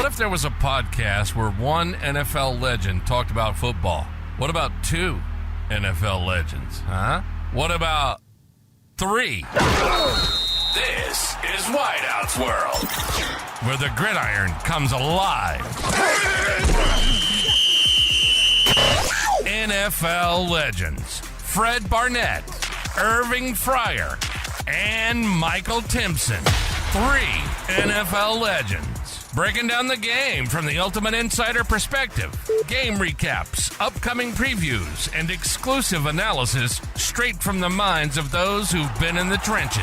What if there was a podcast where one NFL legend talked about football? What about two NFL legends, huh? What about three? This is Wideout's World, where the gridiron comes alive. NFL legends Fred Barnett, Irving Fryar, and Michael Timpson. Three NFL legends breaking down the game from the ultimate insider perspective. Game recaps, upcoming previews, and exclusive analysis straight from the minds of those who've been in the trenches.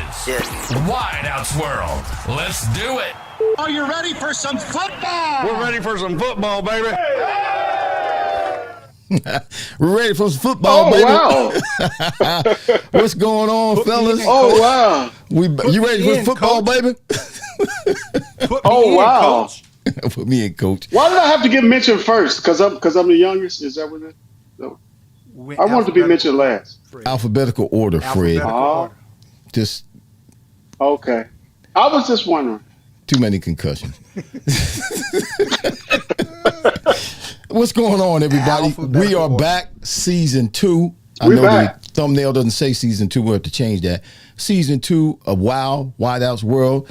Wideout's World. Let's do it. Are you ready for some football? We're ready for some football, baby. We're ready for some football, baby. Wow. What's going on, fellas? Oh, wow. You ready for football, baby? Oh, wow. Put me in, coach. Why did I have to get mentioned first? Because I'm the youngest? Is that what it is? No. I wanted to be mentioned last. Alphabetical order, Fred. Just okay. I was just wondering. Too many concussions. What's going on, everybody? We are back, season 2. I know the thumbnail doesn't say season 2. We'll have to change that. Season 2 of Wideout's World.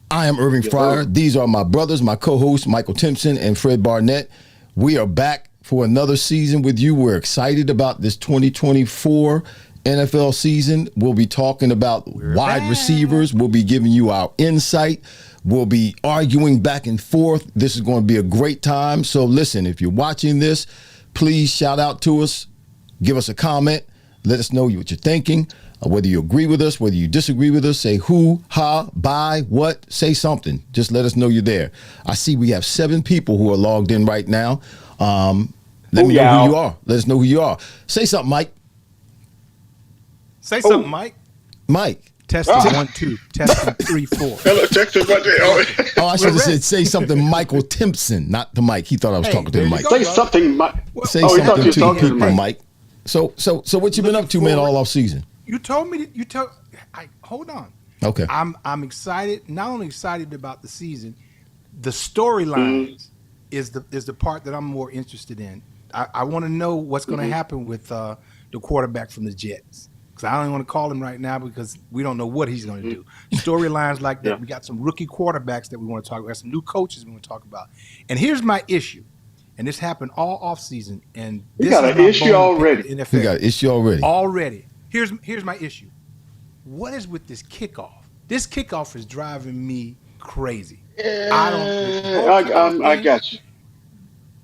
I am Irving Fryar. These are my brothers, my co-hosts, Michael Timpson and Fred Barnett. We are back for another season with you. We're excited about this 2024 NFL season. We'll be talking about wide receivers. We'll be giving you our insight. We'll be arguing back and forth. This is going to be a great time. So listen, if you're watching this, please shout out to us. Give us a comment. Let us know what you're thinking. Whether you agree with us, whether you disagree with us, say who, how, by, what, say something. Just let us know you're there. I see we have 7 people who are logged in right now. Let me know who you are. Let us know who you are. Say something, Mike. Say something, Mike. Mike. Testing 1 2. Testing 3 4. Hello, testing 1 2. Oh, I should have said say something, Michael Timpson, not to Mike. He thought I was talking to Mike. Say something, Mike. Say something to people, Mike. So what you been up to, man, all off season? You told me that hold on. Okay. I'm excited, not only excited about the season, the storylines is the part that I'm more interested in. I want to know what's going to happen with the quarterback from the Jets. Because I don't want to call him right now because we don't know what he's going to do. Storylines like that. We got some rookie quarterbacks that we want to talk about, some new coaches we want to talk about. And here's my issue. And this happened all off season. And this got an issue already. You got an issue already. Already. Here's my issue. What is with this kickoff? This kickoff is driving me crazy. I got you.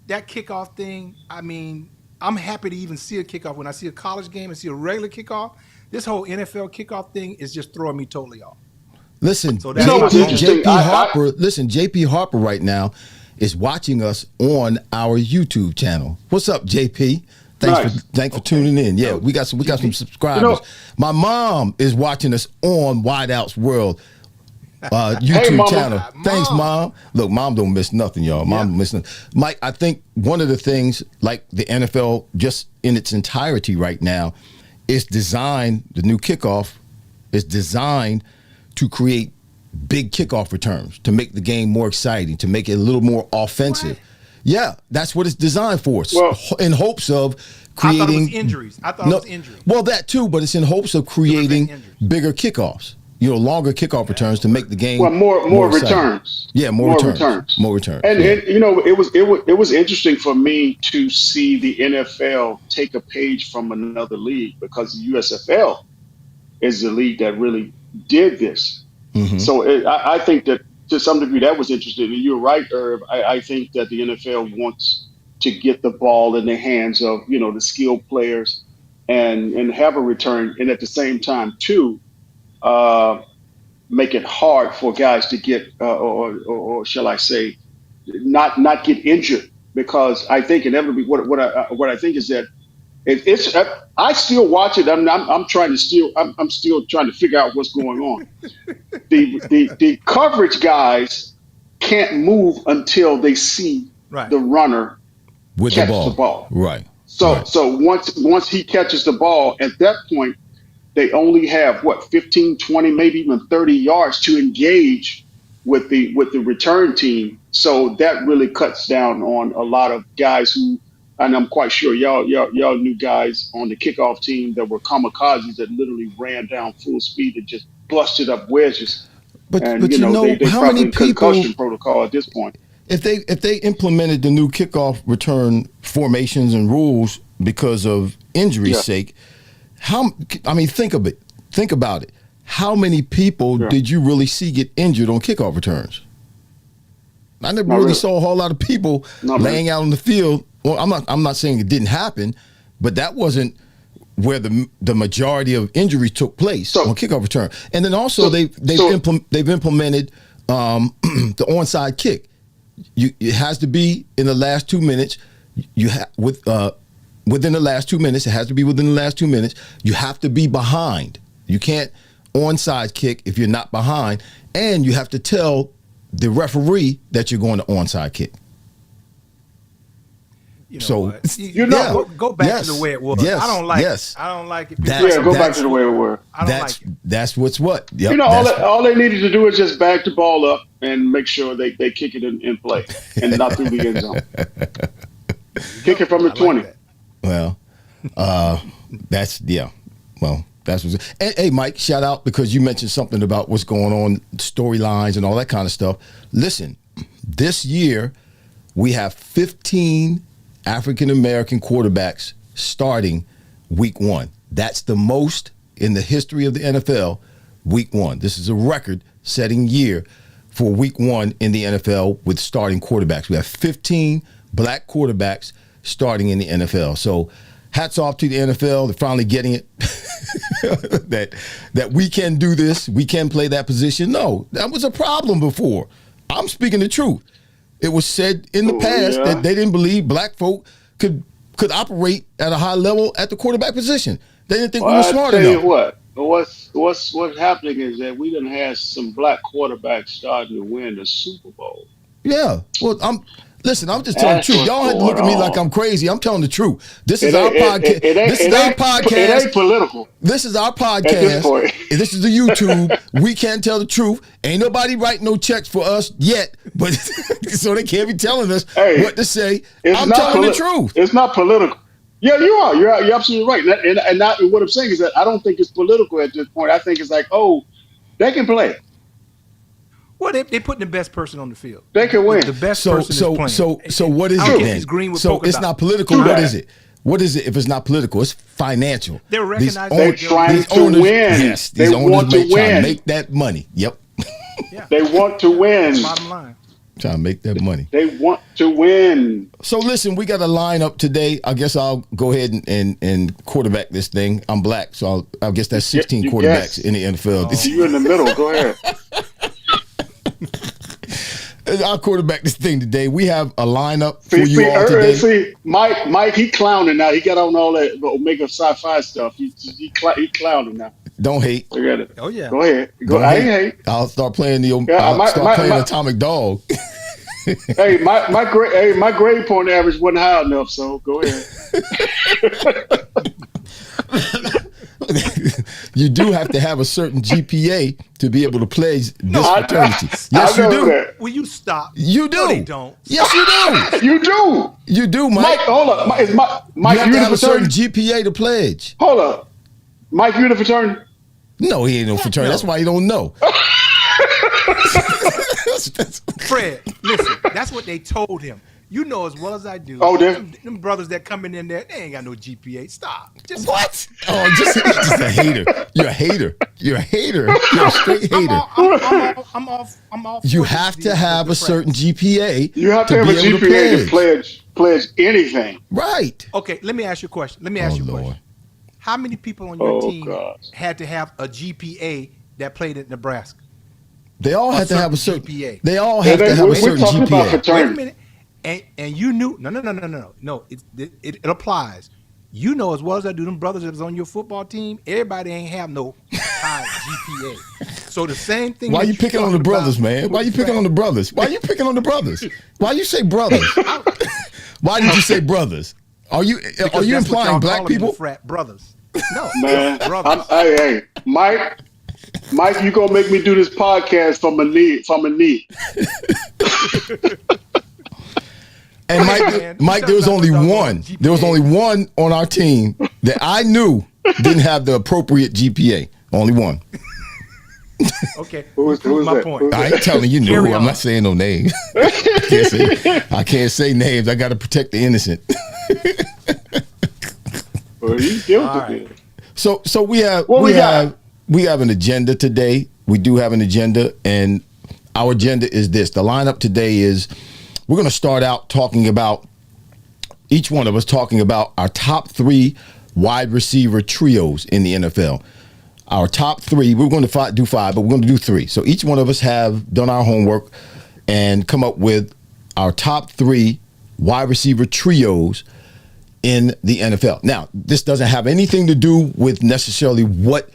That kickoff thing, I mean, I'm happy to even see a kickoff. When I see a college game and see a regular kickoff, this whole NFL kickoff thing is just throwing me totally off. Listen, so JP Harper right now is watching us on our YouTube channel. What's up, JP? Thanks for tuning in. Yeah, we got some subscribers. My mom is watching us on Wideout's World YouTube channel. Thanks, Mom. Look, Mom don't miss nothing, y'all. Mom don't miss nothing. Mike, I think one of the things, like the NFL just in its entirety right now, is designed, the new kickoff is designed to create big kickoff returns, to make the game more exciting, to make it a little more offensive. What? Yeah, that's what it's designed for. Well, in hopes of creating. I thought it was injuries. It was injuries. Well, that too, but it's in hopes of creating bigger kickoffs. Longer kickoff returns to make the game more returns. Yeah, more returns. More returns. And it was interesting for me to see the NFL take a page from another league, because the USFL is the league that really did this. Mm-hmm. So I think that to some degree that was interesting. And you're right, Irv. I think that the NFL wants to get the ball in the hands of the skilled players and have a return, and at the same time too. Make it hard for guys to get, or shall I say, not get injured, because I think inevitably what I think is that it's I still watch it. I'm still trying to figure out what's going on. The coverage guys can't move until they see the runner catch the ball. Right. So once he catches the ball, at that point, they only have 15, 20, maybe even 30 yards to engage with the return team. So that really cuts down on a lot of guys who, and I'm quite sure y'all knew guys on the kickoff team that were kamikazes that literally ran down full speed and just busted up wedges. And But you know, they how probably many in people, concussion protocol at this point. if they implemented the new kickoff return formations and rules because of injury's sake, think about it. How many people did you really see get injured on kickoff returns? I never really saw a whole lot of people laying out on the field. Well, I'm not saying it didn't happen, but that wasn't where the majority of injuries took place on kickoff return. And then also they've implemented the onside kick. It has to be in the last 2 minutes. Within the last 2 minutes. It has to be within the last 2 minutes. You have to be behind. You can't onside kick if you're not behind, and you have to tell the referee that you're going to onside kick. You know go back to the way it was. Yes, I don't like yes. it. I don't like it. Go back to the way it was. I don't like it. That's what's what. Yep, you know, all they needed to do is just back the ball up and make sure they kick it in play and not through the end zone. Kick it from the 20. Well, that's what's. Hey, Mike, shout out because you mentioned something about what's going on, storylines and all that kind of stuff. Listen, this year we have 15 African American quarterbacks starting week 1. That's the most in the history of the NFL. Week 1. This is a record-setting year for week 1 in the NFL with starting quarterbacks. We have 15 black quarterbacks starting in the NFL. So hats off to the NFL. They're finally getting it. that we can do this. We can play that position. No, that was a problem before. I'm speaking the truth. It was said in the past that they didn't believe black folk could operate at a high level at the quarterback position. They didn't think we were smart enough. I'll tell you what. What's happening is that we done had some black quarterbacks starting to win the Super Bowl. Yeah. Well, I'm just telling the truth. Y'all had to look at me like I'm crazy. I'm telling the truth. This is our podcast. This is our podcast. It ain't political. This is our podcast. This is the YouTube. We can't tell the truth. Ain't nobody writing no checks for us yet, but so they can't be telling us what to say. I'm telling the truth. It's not political. Yeah, you are. You're absolutely right. And what I'm saying is that I don't think it's political at this point. I think it's like, they can play. Well, they putting the best person on the field. They can win. The best person is playing. So what is it then? So it's not political. What is it? What is it if it's not political? It's financial. They're recognizing they're trying to win. Yes, these owners trying to make that money. Yep. Yeah. They want to win. Bottom line. Trying to make that money. They want to win. So listen, we got a lineup today. I guess I'll go ahead and quarterback this thing. I'm black, so I guess that's 16 quarterbacks in the NFL. You're in the middle. Go ahead. I'll quarterback this thing today. We have a lineup for you all today. See, Mike, he clowning now. He got on all that Omega sci-fi stuff. He clowning now. Don't hate. Forget it. Oh yeah. Go ahead. I ain't hate. I'll start playing Atomic Dog. Hey, my grade point average wasn't high enough, so go ahead. You do have to have a certain GPA to be able to play this fraternity. Yes, you do. That. Will you stop? You do. No, they don't. Yes, you do. You do. You do, Mike. Mike, hold up. Mike, you have to have a certain GPA to pledge. Hold up. Mike, you the fraternity? No, he ain't no fraternity. That's why he don't know. Fred, listen, that's what they told him. You know as well as I do. Oh, them brothers that coming in there, they ain't got no GPA. Stop. Just what? Oh, just a hater. You're a hater. You're a hater. You're a straight hater. I'm off. You have to have a certain GPA. You have to have a GPA to pledge anything. Right. Okay, let me ask you a question. How many people on your team had to have a GPA that played at Nebraska? They all had to have a certain GPA. They all have to have a certain GPA. Wait a minute. And you knew no. It applies. You know as well as I do. Them brothers that was on your football team, everybody ain't have no high GPA. So the same thing. Why you picking on the brothers, man? Why you picking on the brothers? Why you picking on the brothers? Why you say brothers? Why did you say brothers? Are you implying black people? Frat brothers. No, man. brothers. Hey, Mike. Mike, you gonna make me do this podcast from a knee. And Mike, there was only one. There was only one on our team that I knew didn't have the appropriate GPA. Only one. Okay. Who's my that? point. I ain't telling you no. I'm not saying no names. I can't say names. I got to protect the innocent. Well, you guilty. Right. So we have we have an agenda today. We do have an agenda, and our agenda is this. The lineup today is we're going to start out talking about each one of us talking about our top 3 wide receiver trios in the NFL. Our top 3, we're going to do 5, but we're going to do 3. So each one of us have done our homework and come up with our top 3 wide receiver trios in the NFL. Now, this doesn't have anything to do with necessarily what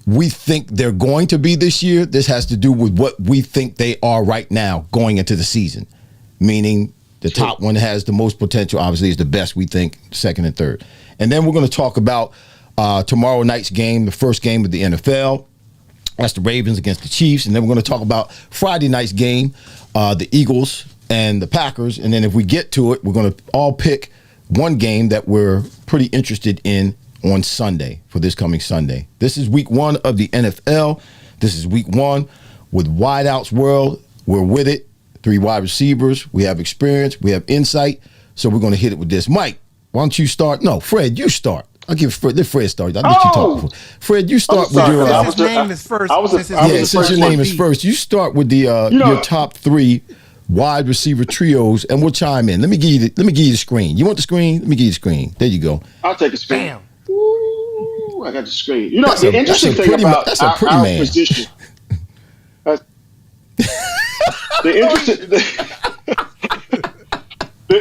we think they're going to be this year. This has to do with what we think they are right now going into the season, meaning the top one has the most potential, obviously, is the best, we think, second and third. And then we're going to talk about tomorrow night's game, the first game of the NFL. That's the Ravens against the Chiefs. And then we're going to talk about Friday night's game, the Eagles and the Packers. And then if we get to it, we're going to all pick one game that we're pretty interested in on Sunday, for this coming Sunday. This is week 1 of the NFL. This is week 1 with Wideouts World. We're with it. 3 wide receivers. We have experience. We have insight. So we're going to hit it with this. Mike, why don't you start? No, Fred, you start. I'll give Fred. Let Fred start. I'll let you talk before. Fred, you start with your. Since his name is first. Since your name is first, you start with the your top 3 wide receiver trios, and we'll chime in. Let me give you the screen. You want the screen? Let me give you the screen. There you go. I'll take a screen. Bam. Ooh, I got the screen. You know, the interesting thing about our position. The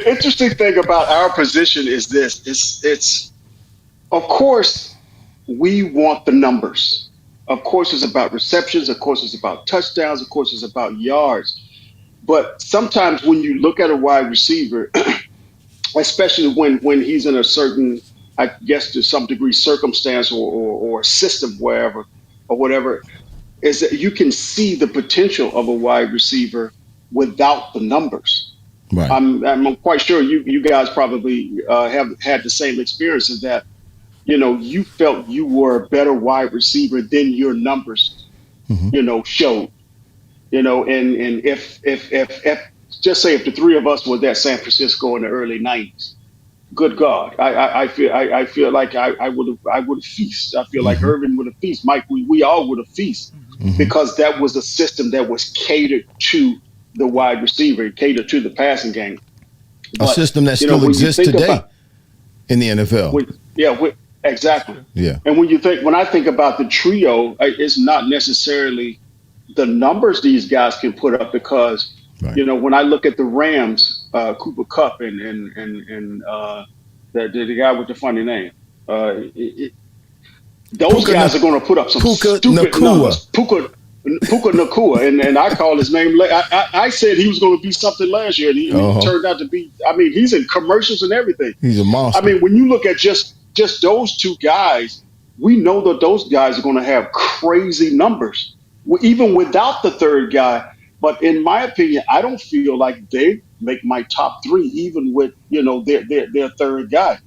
interesting thing about our position is this. It's of course we want the numbers. Of course it's about receptions. Of course it's about touchdowns. Of course it's about yards. But sometimes when you look at a wide receiver, especially when he's in a certain, I guess to some degree, circumstance or system, wherever or whatever, is that you can see the potential of a wide receiver without the numbers. Right. I'm quite sure you guys probably have had the same experiences that, you know, you felt you were a better wide receiver than your numbers, showed. You know, and if just say if the 3 of us were at San Francisco in the early 90s, good God, I feel like I would have feast. I feel like Irving would have feast. Mike, we all would have feast because that was a system that was catered to the wide receiver, catered to the passing game. A system that still exists today in the NFL. Exactly. Yeah. And when I think about the trio, it's not necessarily the numbers these guys can put up because, you know, when I look at the Rams, Cooper Kupp and the guy with the funny name, those guys are going to put up some stupid numbers. Puka Nacua, and I call his name. I said he was going to be something last year, and he turned out to be. I mean, he's in commercials and everything. He's a monster. I mean, when you look at just those 2 guys, we know that those guys are going to have crazy numbers, even without the 3rd guy. But in my opinion, I don't feel like they make my top 3, even with their 3rd guy.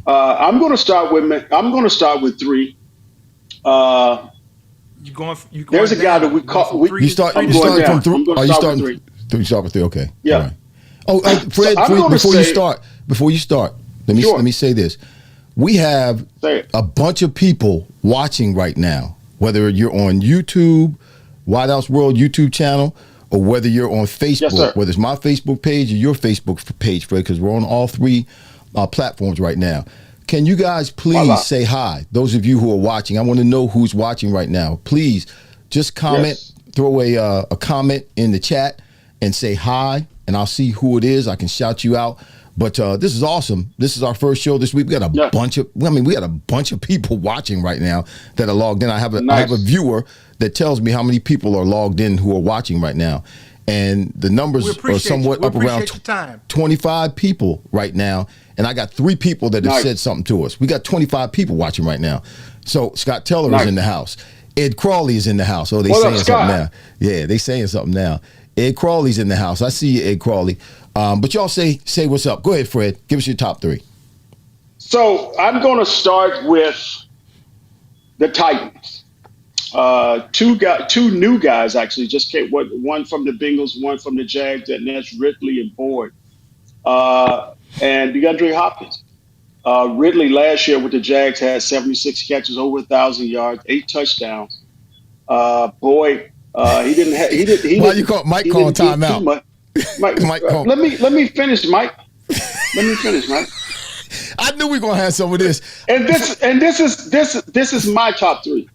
I'm going to start with 3. You going there's a guy that we call. You start from 3. Are you starting 3? You start with 3. Okay. Yeah. Right. Fred, before you start, let me say this. We have a bunch of people watching right now, whether you're on YouTube, Wideouts World YouTube channel, or whether you're on Facebook, whether it's my Facebook page or your Facebook page, Fred, because we're on all 3 platforms right now. Can you guys please say hi? Those of you who are watching, I want to know who's watching right now. Please just comment, throw a comment in the chat and say hi, and I'll see who it is. I can shout you out. But this is awesome. This is our first show this week. We got a bunch of people watching right now that are logged in. I have a viewer that tells me how many people are logged in who are watching right now. And the numbers are somewhat up around 25 people right now. And I got 3 people that have said something to us. We got 25 people watching right now. So Scott Teller is in the house. Ed Crawley is in the house. Oh, they What up, saying Scott? something now. Yeah, they saying something now. Ed Crawley's in the house. I see you, Ed Crawley. But y'all say what's up. Go ahead, Fred. Give us your top three. So I'm going to start with the Titans. Two new guys actually just came. One from the Bengals, one from the Jags, and that's Ridley and Boyd, and DeAndre Hopkins. Ridley last year with the Jags had 76 catches, over 1,000 yards, 8 touchdowns. Boyd, he didn't. Why you call Mike calling timeout? Mike, Mike, let me finish, Mike. Let me finish, Mike. I knew we were gonna have some of this. And this is my top three.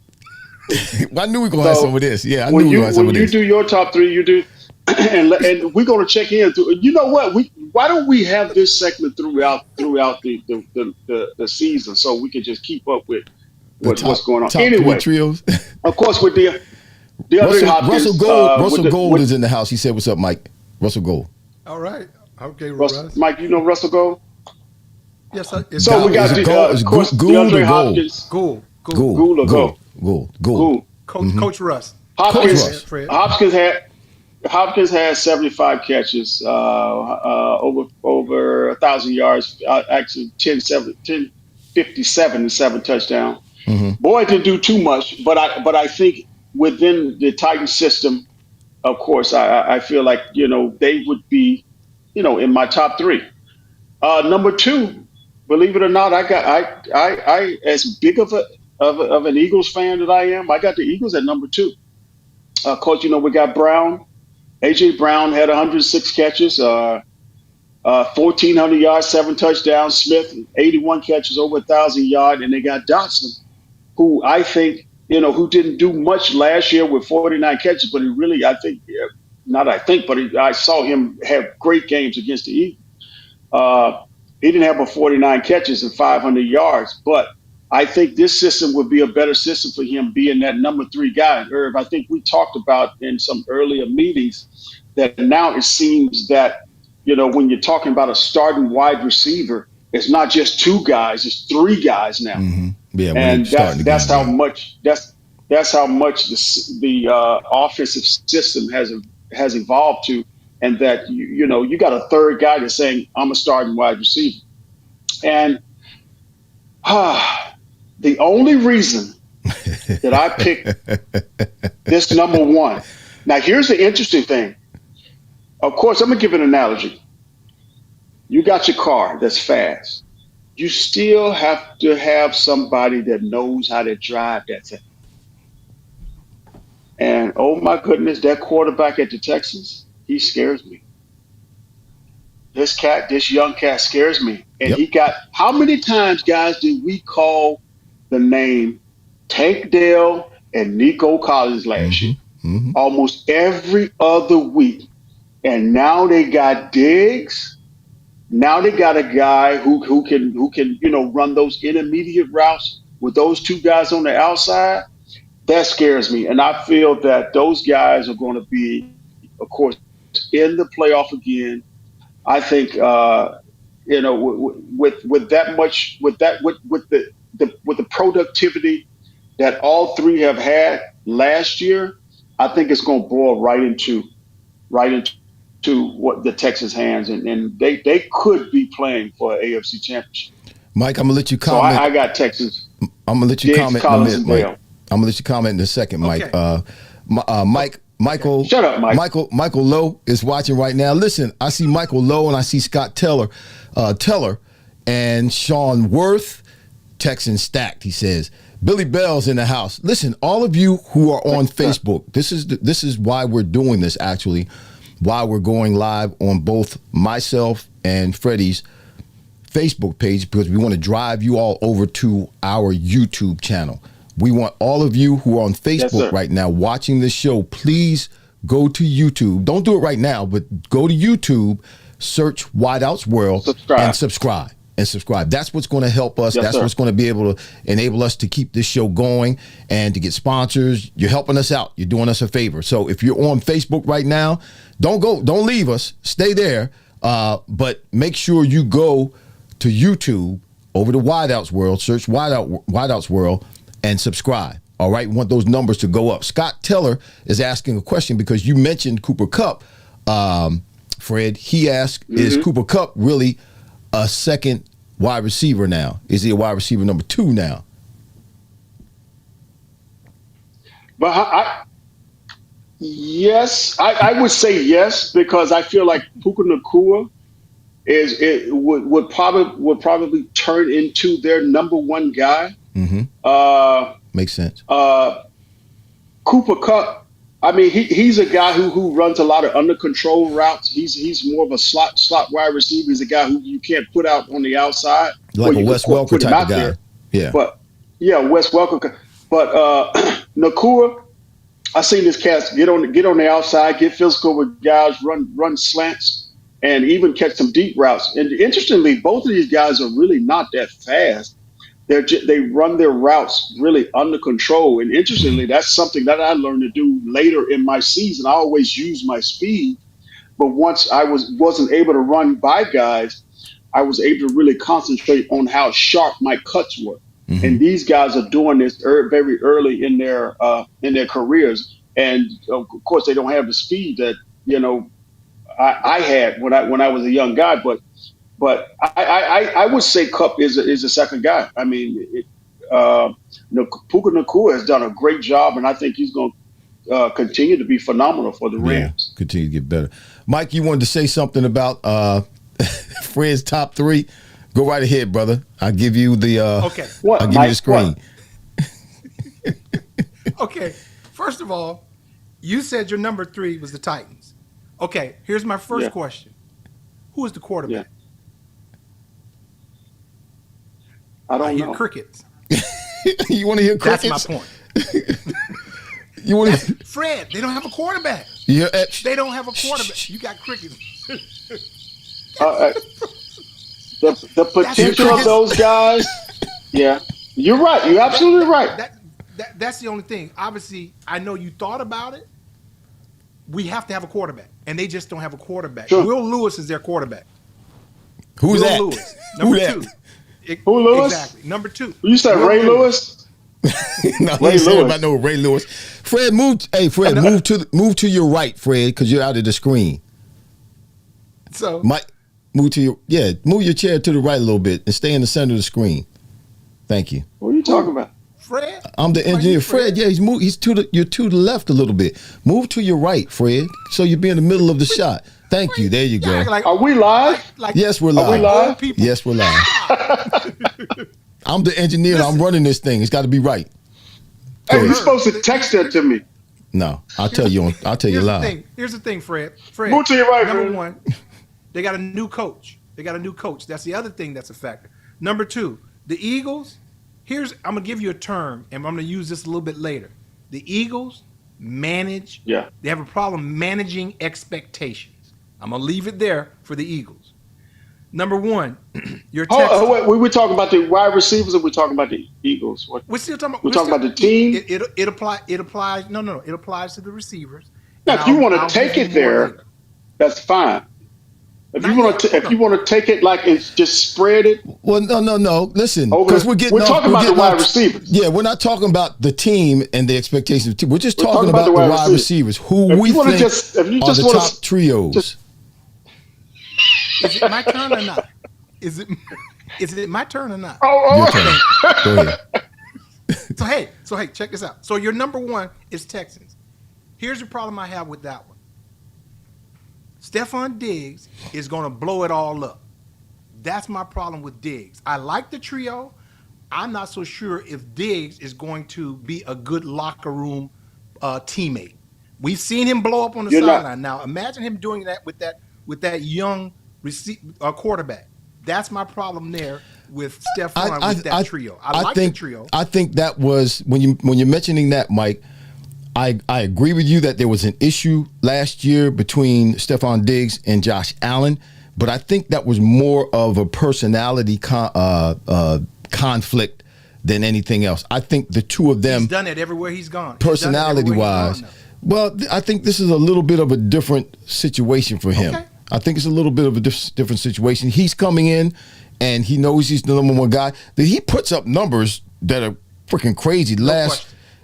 I knew we were gonna have some of this. Yeah, I knew When we were you gonna have some of this. do your top three, you do, and we're gonna check in. You know what? Why don't we have this segment throughout the season so we can just keep up with what's going on. Top Anyway, three trios. of course, with the other Hopkins, Russell Gold. with Gold is in the house. He said, "What's up, Mike?" Russell Gold. All right. Okay, Russ. Mike, you know Russell Gold. Yes, So we got of course DeAndre Hopkins. Gould. Gold. Coach Russ. Hopkins had 75 catches, over 1,000 yards, actually 57 and 7 touchdowns. Boyd didn't do too much, but I think within the Titans system, of course, I feel like they would be in my top three. Number two, believe it or not, I as big of an Eagles fan that I am, I got the Eagles at number two. Coach, we got Brown. A.J. Brown had 106 catches, 1,400 yards, 7 touchdowns. Smith, 81 catches, over 1,000 yards. And they got Dotson, who I think, who didn't do much last year with 49 catches, but I saw him have great games against the Eagles. He didn't have 49 catches and 500 yards, but I think this system would be a better system for him being that number 3 guy. Irv, I think we talked about in some earlier meetings that now it seems that, when you're talking about a starting wide receiver, it's not just 2 guys, it's 3 guys now. Mm-hmm. Yeah, and that's how much the offensive system has evolved to, and that you got a 3rd guy that's saying, I'm a starting wide receiver. And the only reason that I picked this number 1. Now, here's the interesting thing. Of course, I'm going to give an analogy. You got your car that's fast. You still have to have somebody that knows how to drive that thing. And, oh, my goodness, that quarterback at the Texans, he scares me. This young cat scares me. And he got, how many times, guys, did we call the name Tank Dell and Nico Collins last year? Mm-hmm. Almost every other week. And now they got Diggs. Now they got a guy who can run those intermediate routes with those 2 guys on the outside. That scares me. And I feel that those guys are going to be, of course, in the playoff again. I think with the productivity that all 3 have had last year, I think it's going to boil right into what the Texans' hands, and they could be playing for an AFC championship. Mike, I'm gonna let you comment. So I got Texans. I'm gonna let you comment in a minute, Mike. I'm gonna let you comment in a second, Mike. Okay. Michael. Shut up, Mike. Michael Lowe is watching right now. Listen, I see Michael Lowe and I see Scott Teller, and Sean Worth. Texan stacked. He says Billy Bell's in the house. Listen, all of you who are on Facebook, this is why we're doing this. Actually, why we're going live on both myself and Freddie's Facebook page, because we want to drive you all over to our YouTube channel. We want all of you who are on Facebook right now watching this show, please go to YouTube. Don't do it right now, but go to YouTube, search Wideouts World, and subscribe. That's what's going to help us. That's what's going to be able to enable us to keep this show going and to get sponsors. You're helping us out. You're doing us a favor. So if you're on Facebook right now, don't leave us. Stay there. But make sure you go to YouTube, over to Wideouts World, search Wideouts World, and subscribe. All right, we want those numbers to go up. Scott Teller is asking a question because you mentioned Cooper Kupp, Fred. He asked, is Cooper Kupp really a second wide receiver now? Is he a wide receiver number 2 now? But yes, I would say yes, because I feel like Puka Nacua would probably turn into their number 1 guy. Makes sense. Cooper Kupp, I mean, he's a guy who runs a lot of under control routes. He's more of a slot wide receiver. He's a guy who you can't put out on the outside. Like a Wes Welker type of guy. There. Yeah. But yeah, Wes Welker. But Nacua, I seen this cat get on the outside, get physical with guys, run slants, and even catch some deep routes. And interestingly, both of these guys are really not that fast. They run their routes really under control. And interestingly, that's something that I learned to do later in my season. I always use my speed, but once I wasn't able to run by guys, I was able to really concentrate on how sharp my cuts were. And these guys are doing this very early in their careers, and of course they don't have the speed that I had when I was a young guy. But I would say Kupp is a second guy. I mean, Puka Nacua has done a great job, and I think he's going to continue to be phenomenal for the Rams. Yeah, continue to get better. Mike, you wanted to say something about Fred's top 3? Go right ahead, brother. I'll give you the okay. I'll give you the screen. Okay. First of all, you said your number 3 was the Titans. Okay, here's my first question. Who is the quarterback? Yeah. I hear crickets. You want to hear crickets? That's my point. You want to Fred, they don't have a quarterback. Yeah, they don't have a quarterback. You got crickets. The potential of those guys, yeah, you're right. You're absolutely right. That's the only thing. Obviously, I know you thought about it. We have to have a quarterback, and they just don't have a quarterback. Sure. Will Lewis is their quarterback. Who's that? Lewis, number 2. Who Lewis? Exactly. Number 2. You said Ray Lewis? No, Ray Lewis. About no Ray Lewis. Fred, move to your right, Fred, because you're out of the screen. So Mike. Move your chair to the right a little bit and stay in the center of the screen. Thank you. What are you talking about? Fred? I'm the engineer. Fred, yeah, you're to the left a little bit. Move to your right, Fred, so you'll be in the middle of the shot. Thank you. There you go. Are we live? Yes, we're live. Are we live? Yes, we're live. I'm the engineer. Listen. I'm running this thing. It's got to be right. Hey, you're supposed to text that to me. No, I'll tell you live. Here's the thing, Fred. Move to your right, number Fred. 1. They got a new coach. That's the other thing that's a factor. Number 2, the Eagles. I'm gonna give you a term, and I'm gonna use this a little bit later. The Eagles manage. Yeah. They have a problem managing expectations. I'm gonna leave it there for the Eagles. Number 1, your Texans. Wait, we talking about the wide receivers, or we talking about the Eagles? We're still talking about. We're talking about the team. It applies. No. It applies to the receivers. Now, if you want to take it there, that's fine. If you want to take it like it's just spread it. Well, no. Listen, because we're talking about the wide receivers. Yeah, we're not talking about the team and the expectations of the team. We're just talking about the wide receivers. Who we think are the top trios. Is it my turn or not? Is it my turn or not? Your turn. Go ahead. So hey, check this out. So your number 1 is Texans. Here's the problem I have with that one. Stephon Diggs is going to blow it all up. That's my problem with Diggs. I like the trio. I'm not so sure if Diggs is going to be a good locker room teammate. We've seen him blow up on the sideline. Now imagine him doing that with that young quarterback. That's my problem there with Stephon with that trio. I like the trio. I think that was when you're mentioning that, Mike. I agree with you that there was an issue last year between Stephon Diggs and Josh Allen, but I think that was more of a personality conflict than anything else. I think the two of them. He's done it everywhere he's gone. Personality-wise. Well, I think this is a little bit of a different situation for him. Okay. I think it's a little bit of a different situation. He's coming in, and he knows he's the number 1 guy. He puts up numbers that are freaking crazy.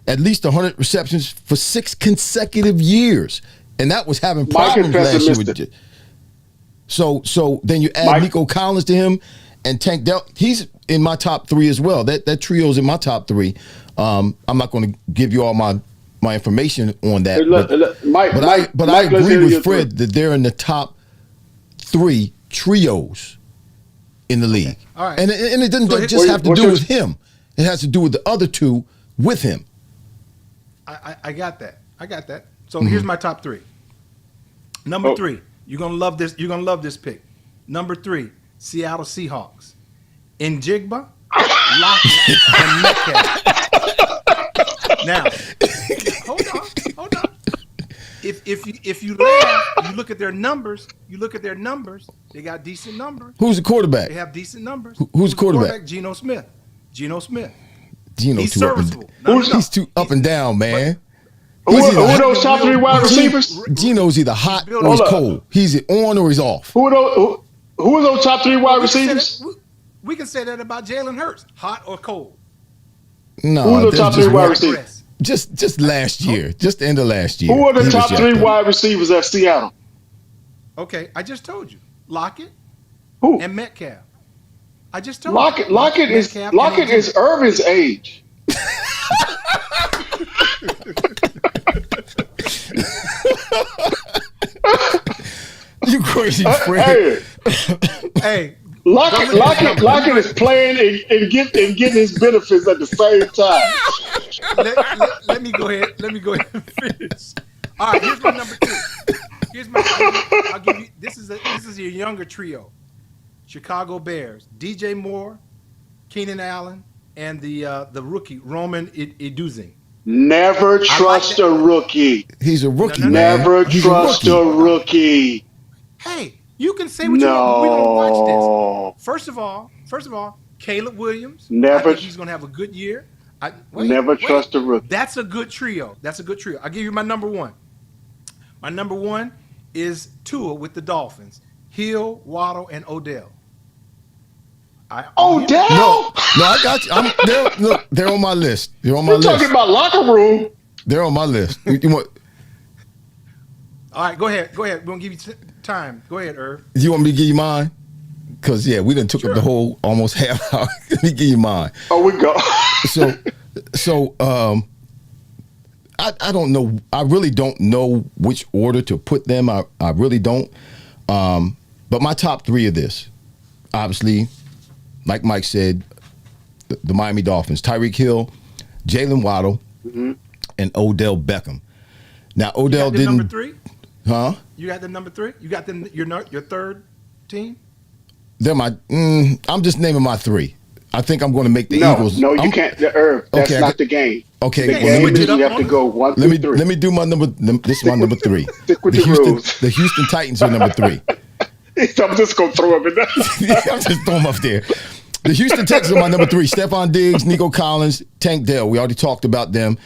at least 100 receptions for 6 consecutive years. And that was having Mike is problems last year. pessimistic. So then you add Nico Collins to him and Tank Dell. He's in my top 3 as well. That trio's in my top 3. I'm not going to give you all my information on that. But I agree with Fred that they're in the top 3 trios in the league. All right. And it doesn't just have to do with him. It has to do with the other 2 with him. I got that. So here's my top 3. Number 3, you're gonna love this. You're gonna love this pick. Number 3, Seattle Seahawks. Njigba, Lockett, and Metcalf. Now, hold on. If you laugh, you look at their numbers. They got decent numbers. Who's the quarterback? They have decent numbers. Who's the quarterback? Geno Smith. He's serviceable. He's too up and down, man. Who are those top 3 wide receivers? Geno's either hot or he's cold. He's on or he's off. Who are those top 3 wide receivers? We can say that about Jalen Hurts, hot or cold. No, who are the top 3 wide receivers? Just last year, just the end of last year. Who are the top 3 wide receivers at Seattle? Okay, I just told you, Lockett, who, and Metcalf. I just told you. Lockett is Irving's age. You crazy, Fred? Hey. Lockett is playing and getting his benefits at the same time. Let me go ahead and finish. All right, here's my number 2. I'll give you. This is your younger trio. Chicago Bears, DJ Moore, Keenan Allen, and the rookie Roman Eduzing. Never trust a rookie. He's a rookie. Never trust a rookie. Hey, you can say what you want. We're gonna watch this. First of all, Caleb Williams. I think he's gonna have a good year. Never trust a rookie. That's a good trio. I'll give you my number 1. My number 1 is Tua with the Dolphins. Hill, Waddle, and Odell. Odell? No, I got you. They're on my list. They're on my list. You're talking about locker room. They're on my list. You want? All right, go ahead. We're gonna give you time. Go ahead, Irv. You want me to give you mine? Because we done took up the whole almost half hour. Let me give you mine. Oh, we go. So I don't know. I really don't know which order to put them. I really don't. But my top 3 of this, obviously, like Mike said, the Miami Dolphins, Tyreek Hill, Jalen Waddle, and Odell Beckham. Now, Odell didn't. Number 3? Huh? You got the number 3? You got your third team? They're my. I'm just naming my 3. I think I'm going to make the Eagles. No, you can't. That's not the game. Okay, the game is you have to go 1 through 3. Let me do my number. This is my number 3. Stick with the rules. The Houston Titans are number 3. I'm just going to throw him in there. I'm just throwing him up there. The Houston Texans are my number 3. Stephon Diggs, Nico Collins, Tank Dell. We already talked about them.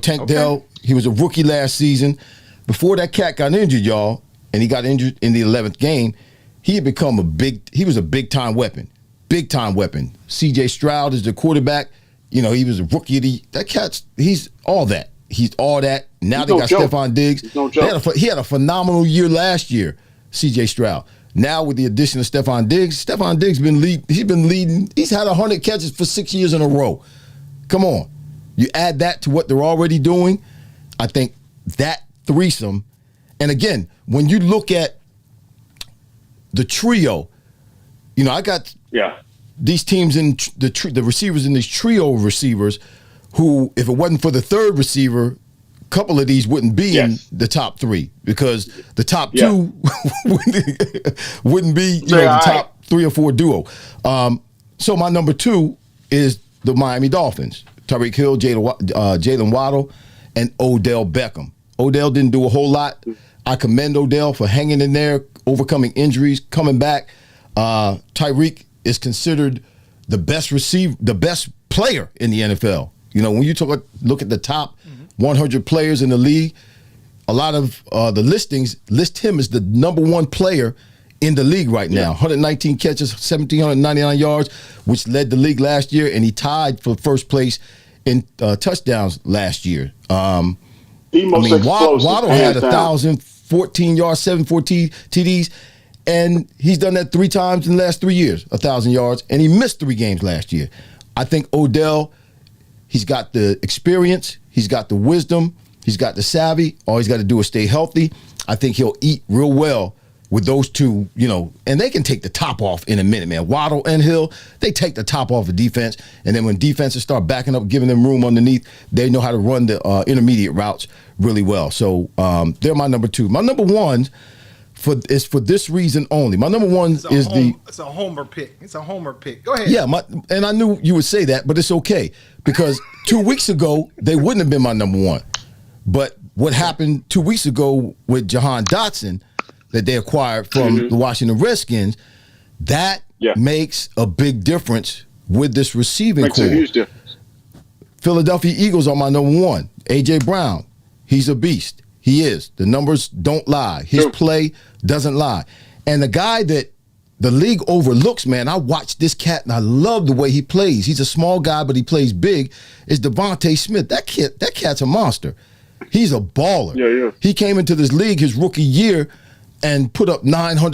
Tank Dell, he was a rookie last season. Before that cat got injured, y'all, and he got injured in the 11th game, he had become he was a big-time weapon. Big-time weapon. C.J. Stroud is the quarterback. He was a rookie. That cat's, he's all that. He's all that. Now they got Stephon Diggs. He had a phenomenal year last year, C.J. Stroud. Now with the addition of Stephon Diggs been leading. He's had 100 catches for 6 years in a row. Come on. You add that to what they're already doing, I think that threesome. And again, when you look at the trio, I got these teams in the receivers in these trio receivers who, if it wasn't for the third receiver, a couple of these wouldn't be in the top 3 because the top 2 wouldn't be the top 3 or 4 duo. So my number 2 is the Miami Dolphins. Tyreek Hill, Jalen Waddle, and Odell Beckham. Odell didn't do a whole lot. I commend Odell for hanging in there, overcoming injuries, coming back. Tyreek is considered the best player in the NFL. When you look at the top 100 players in the league, a lot of the listings list him as the number 1 player in the league right now. 119 catches, 1,799 yards, which led the league last year, and he tied for first place in touchdowns last year. The most explosive. Waddle had 1,014 yards, 714 TDs, and he's done that 3 times in the last 3 years, 1,000 yards, and he missed 3 games last year. I think Odell, he's got the experience, he's got the wisdom, he's got the savvy. All he's got to do is stay healthy. I think he'll eat real well with those two, and they can take the top off in a minute, man. Waddle and Hill, they take the top off of defense, and then when defenses start backing up, giving them room underneath, they know how to run the intermediate routes really well. So they're my number 2. My number 1 is for this reason only. My number 1 is it's a homer pick. It's a homer pick. Go ahead. Yeah, and I knew you would say that, but it's okay because 2 weeks ago they wouldn't have been my number 1. But what happened 2 weeks ago with Jahan Dotson that they acquired from the Washington Redskins, that makes a big difference with this receiving core. Makes a huge difference. Philadelphia Eagles are my number 1. A.J. Brown, he's a beast. He is. The numbers don't lie. His play doesn't lie. And the guy that the league overlooks, man, I watched this cat and I love the way he plays. He's a small guy, but he plays big, is Devontae Smith. That cat's a monster. He's a baller. Yeah. He came into this league his rookie year and put up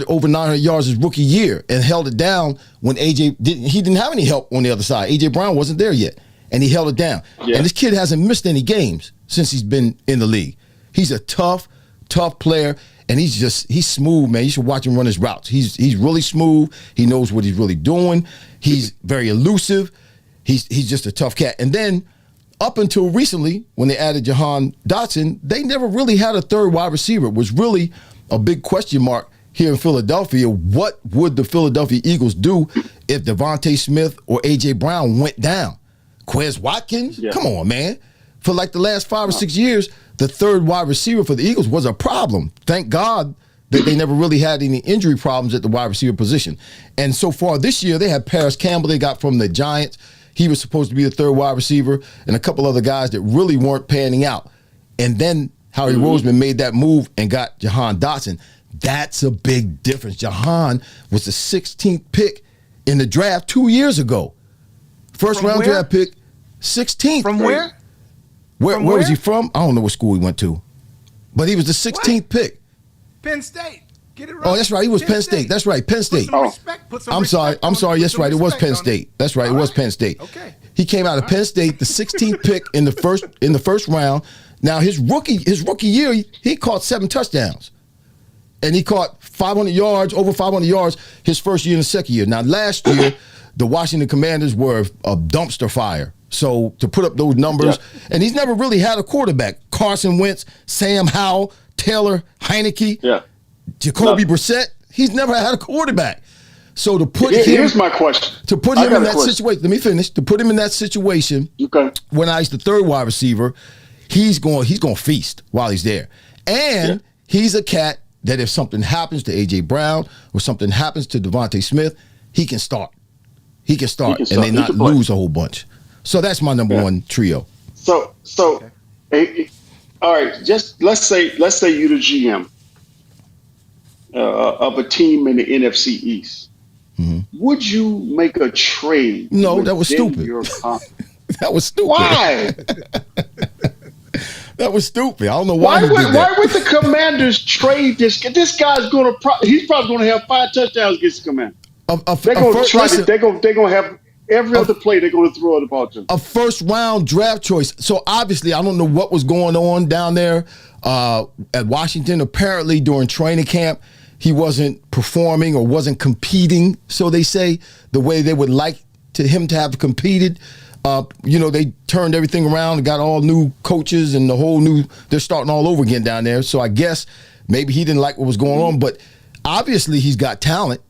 over 900 yards his rookie year and held it down when AJ didn't have any help on the other side. AJ Brown wasn't there yet, and he held it down. Yeah. And this kid hasn't missed any games since he's been in the league. He's a tough player, and he's smooth, man. You should watch him run his routes. He's really smooth. He knows what he's really doing. He's very elusive. He's just a tough cat. And then up until recently, when they added Jahan Dotson, they never really had a third wide receiver. It was really a big question mark here in Philadelphia. What would the Philadelphia Eagles do if Devontae Smith or A.J. Brown went down? Quez Watkins? Yeah. Come on, man. For like the last 5 or 6 years, the third wide receiver for the Eagles was a problem. Thank God that they never really had any injury problems at the wide receiver position. And so far this year, they had Paris Campbell they got from the Giants. He was supposed to be the third wide receiver, and a couple other guys that really weren't panning out. And then Howie Roseman made that move and got Jahan Dotson. That's a big difference. Jahan was the 16th pick in the draft 2 years ago. First round draft pick, 16th. From where? Where was he from? I don't know what school he went to. But he was the 16th pick. Penn State. Get it right. Oh, that's right. He was Penn State. That's right. Penn State. I'm sorry. That's right. It was Penn State. That's right. It was Penn State. Okay. He came out of Penn State, the 16th pick in the first round. Now his rookie year, he caught 7 touchdowns. And he caught 500 yards, over 500 yards his first year and the second year. Now last year, the Washington Commanders were a dumpster fire. So to put up those numbers, and he's never really had a quarterback. Carson Wentz, Sam Howell, Taylor Heineke, Jacoby Brissett. He's never had a quarterback. So to put him, here's my question. To put him in that situation, let me finish. To put him in that situation, when he's the third wide receiver, he's going to feast while he's there, and he's a cat that if something happens to A.J. Brown or something happens to Devontae Smith, he can start. He can start, and they not lose a whole bunch. So that's my number 1 trio. So, all right. Just let's say you're the GM of a team in the NFC East. Mm-hmm. Would you make a trade? No, that was stupid. That was stupid. Why? That was stupid. I don't know why. Why would the Commanders trade this? This guy's going to. He's probably going to have 5 touchdowns against the Commanders. They're going to try. They're going to have. Every other play, they're going to throw the ball to him. A first-round draft choice. So, obviously, I don't know what was going on down there at Washington. Apparently, during training camp, he wasn't performing or wasn't competing, so they say, the way they would like him to have competed. They turned everything around and got all new coaches and they're starting all over again down there. So, I guess maybe he didn't like what was going on, but obviously, he's got talent.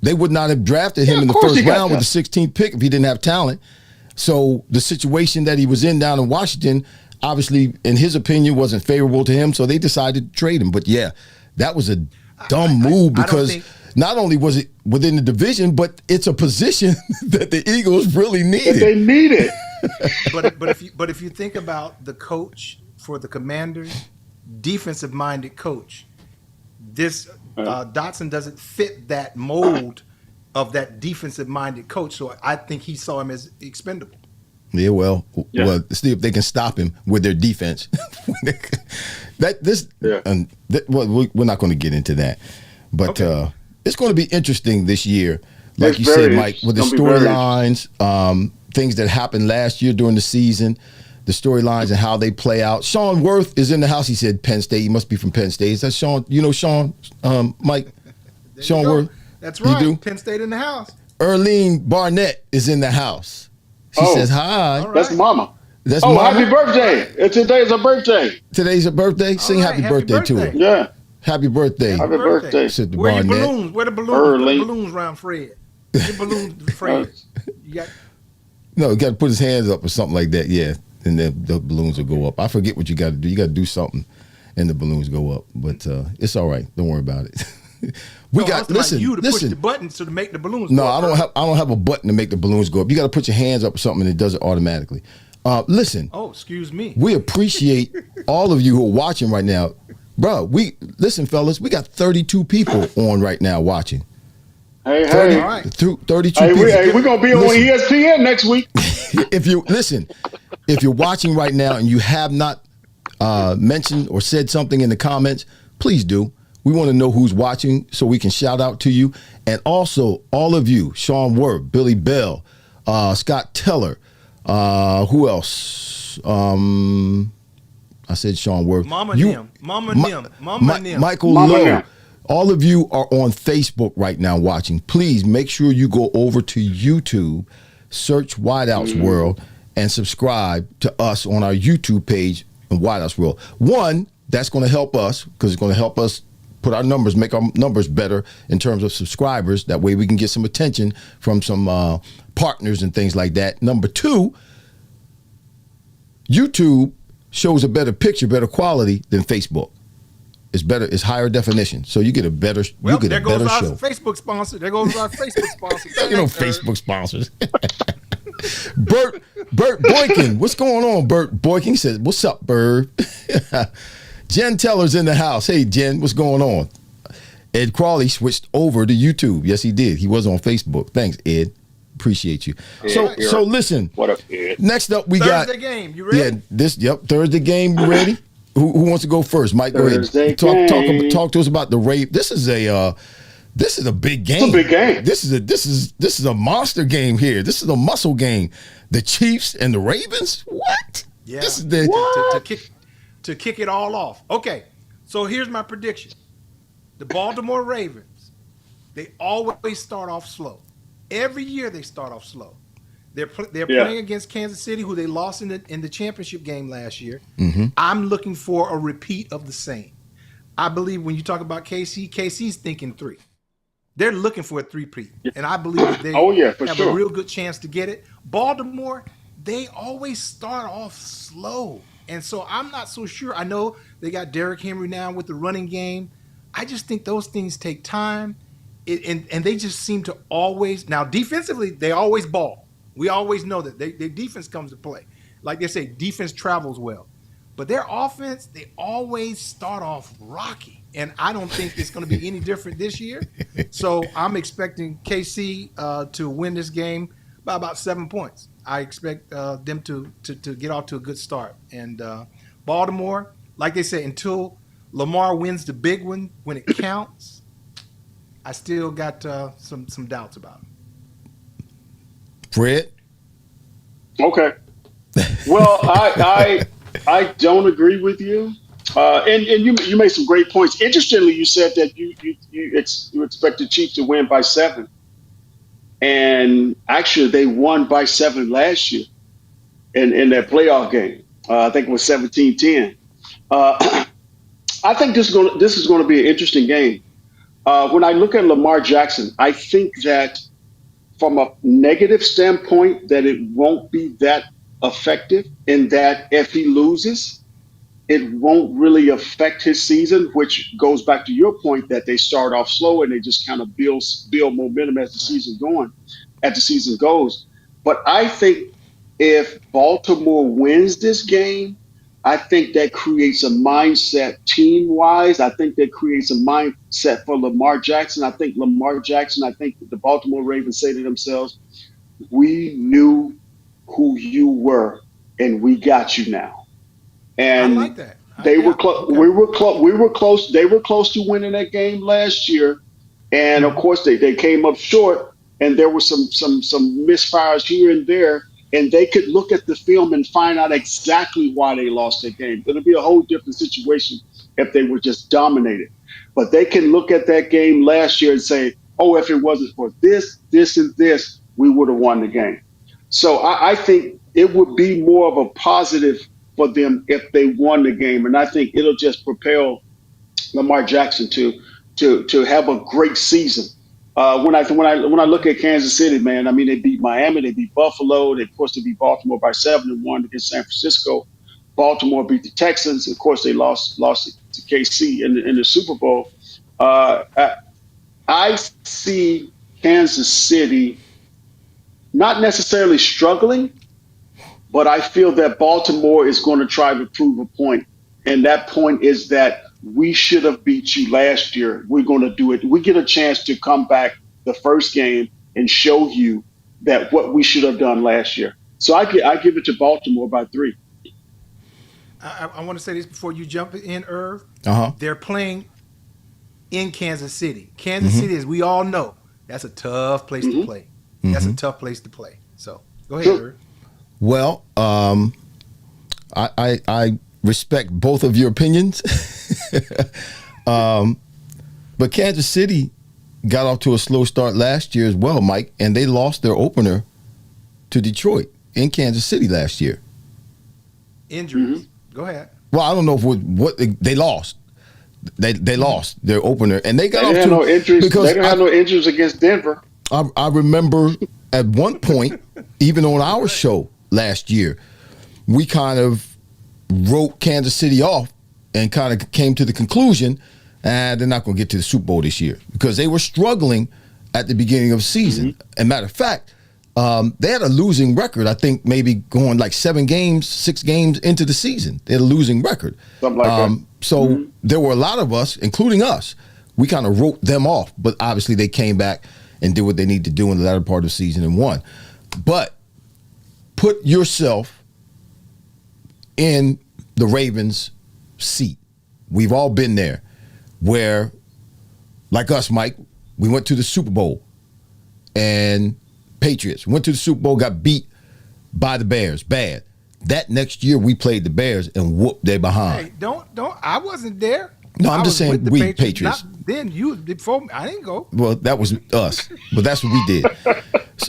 They would not have drafted him in the first round with the 16th pick if he didn't have talent. So the situation that he was in down in Washington, obviously, in his opinion, wasn't favorable to him. So they decided to trade him. But yeah, that was a dumb move because not only was it within the division, but it's a position that the Eagles really needed. They need it. but if you think about the coach for the Commanders, defensive-minded coach, this Dotson doesn't fit that mold of that defensive-minded coach, so I think he saw him as expendable. Yeah, well, Yeah. see if they can stop him with their defense. Yeah. We're not going to get into that, but it's going to be interesting this year, like It's you said, very Mike, with the interesting. It's gonna be very storylines, things that happened last year during the season, the storylines and how they play out. Sean Worth is in the house. He said Penn State. He must be from Penn State. Is that Sean? You know Sean, Mike? Sean Worth? That's right. You do? Penn State in the house. Irving Barnett is in the house. She says hi. All right. That's Mama. That's Oh, Mama. happy birthday. Today's a birthday. Today's a birthday. Sing right, happy happy birthday to her. birthday. Yeah. Happy birthday. Happy birthday. Said the Where your Barnett. balloons? Where the balloons? Early. Where the balloons around Fred? Your balloons, Fred. You got. No, you got to put his hands up or something like that. Yeah, and the balloons will go up. I forget what you got to do. You got to do something, and the balloons go up. But it's all right. Don't worry about it. Listen. Push the button to make the balloons. No, go up. I don't have a button to make the balloons go up. You got to put your hands up or something, and it does it automatically. Listen. Oh, excuse me. We appreciate all of you who are watching right now, bro. Listen, fellas. We got 32 people on right now watching. Hey, 30, hey. All right. 32 Hey, people. we're going to be on ESPN next week. If you're watching right now and you have not mentioned or said something in the comments, please do. We want to know who's watching so we can shout out to you. And also, all of you, Sean Worth, Billy Bell, Scott Teller, who else? I said Sean Worth. Mama Nim. Michael Mama Lowe. Nim. All of you are on Facebook right now watching. Please make sure you go over to YouTube, search Wideouts World, and subscribe to us on our YouTube page in Wideouts World. One, that's going to help us because it's going to help us put our numbers, make our numbers better in terms of subscribers. That way we can get some attention from some partners and things like that. Number two, YouTube shows a better picture, better quality than Facebook. It's better. It's higher definition, so you get a better. Well, you get there a better goes our show. Facebook sponsor. There goes our Facebook sponsor. You know, Facebook sponsors. Bert Boykin, what's going on? Bert Boykin says, "What's up, Bird?" Jen Teller's in the house. Hey, Jen, what's going on? Ed Crawley switched over to YouTube. Yes, he did. He was on Facebook. Thanks, Ed. Appreciate you. So listen. What up, Ed? Next up, we got Thursday game. You ready? Yeah, Thursday game. You ready? Who wants to go first? Mike, go ahead. Thursday Talk to us about the Rave. This is a big game. It's a big game. This is a monster game here. This is a muscle game. The Chiefs and the Ravens. What? Yeah. This is the To kick it all off. Okay, so here's my prediction. The Baltimore Ravens, they always start off slow. Every year they start off slow. They're playing against Kansas City, who they lost in the championship game last year. Mm-hmm. I'm looking for a repeat of the same. I believe when you talk about KC's thinking 3. They're looking for a 3-peat, and I believe that they have a real good chance to get it. Baltimore, they always start off slow. And so I'm not so sure. I know they got Derrick Henry now with the running game. I just think those things take time. And they just seem to always – now, defensively, they always ball. We always know that their defense comes to play. Like they say, defense travels well. But their offense, they always start off rocky. And I don't think it's going to be any different this year. So I'm expecting KC to win this game by about 7 points. I expect them to get off to a good start. And Baltimore, like they say, until Lamar wins the big one when it counts, I still got some doubts about him. Fred? Okay. Well, I don't agree with you. And you made some great points. Interestingly, you said that you expect the Chiefs to win by 7. And actually, they won by 7 last year in that playoff game. I think it was 17-10. I think this is going to be an interesting game. When I look at Lamar Jackson, I think that from a negative standpoint, that it won't be that effective, in that if he loses, it won't really affect his season, which goes back to your point that they start off slow and they just kind of build momentum as the season goes. But I think if Baltimore wins this game, I think that creates a mindset team-wise. I think that creates a mindset for Lamar Jackson. I think the Baltimore Ravens say to themselves, we knew who you were, and we got you now. I like And that. they were Yeah. close. Okay. We were close. We were close. They were close to winning that game last year, and of Mhm. course they came up short. And there were some misfires here and there, and they could look at the film and find out exactly why they lost that game. It'll be a whole different situation if they were just dominated. But they can look at that game last year and say, "Oh, if it wasn't for this, this, and this, we would have won the game." So I think it would be more of a positive for them if they won the game, and I think it'll just propel Lamar Jackson to have a great season. When I look at Kansas City, man, I mean they beat Miami, they beat Buffalo, they of course they beat Baltimore by 7-1 against San Francisco. Baltimore beat the Texans, of course they lost to KC in the Super Bowl. I see Kansas City not necessarily struggling, but I feel that Baltimore is going to try to prove a point. And that point is that we should have beat you last year. We're going to do it. We get a chance to come back the first game and show you that what we should have done last year. So I give it to Baltimore by 3. I want to say this before you jump in, Irv. Uh-huh. They're playing in Kansas City. Kansas City, as we all know, that's a tough place to play. That's a tough place to play. So go ahead, Sure. Irv. Well, I respect both of your opinions, but Kansas City got off to a slow start last year as well, Mike, and they lost their opener to Detroit in Kansas City last year. Injuries. Go ahead. Well, I don't know if what they lost. They lost their opener, and they got They off didn't to have no injuries. because They didn't have no injuries against Denver. I remember at one point, even on our show last year, we kind of wrote Kansas City off and kind of came to the conclusion, they're not going to get to the Super Bowl this year because they were struggling at the beginning of the season. And matter of fact, they had a losing record, I think maybe going like 6 games into the season. They had a losing record. Something like that. So there were a lot of us, including us, we kind of wrote them off, but obviously they came back and did what they need to do in the latter part of the season and won. But put yourself in the Ravens' seat. We've all been there where, like us, Mike, we went to the Super Bowl and Patriots went to the Super Bowl, got beat by the Bears, bad. That next year we played the Bears and whooped their behind. Hey, don't. I wasn't there. No, I'm I just was saying with the we Patriots. Not then you before me. I didn't go. Well, that was us, but that's what we did.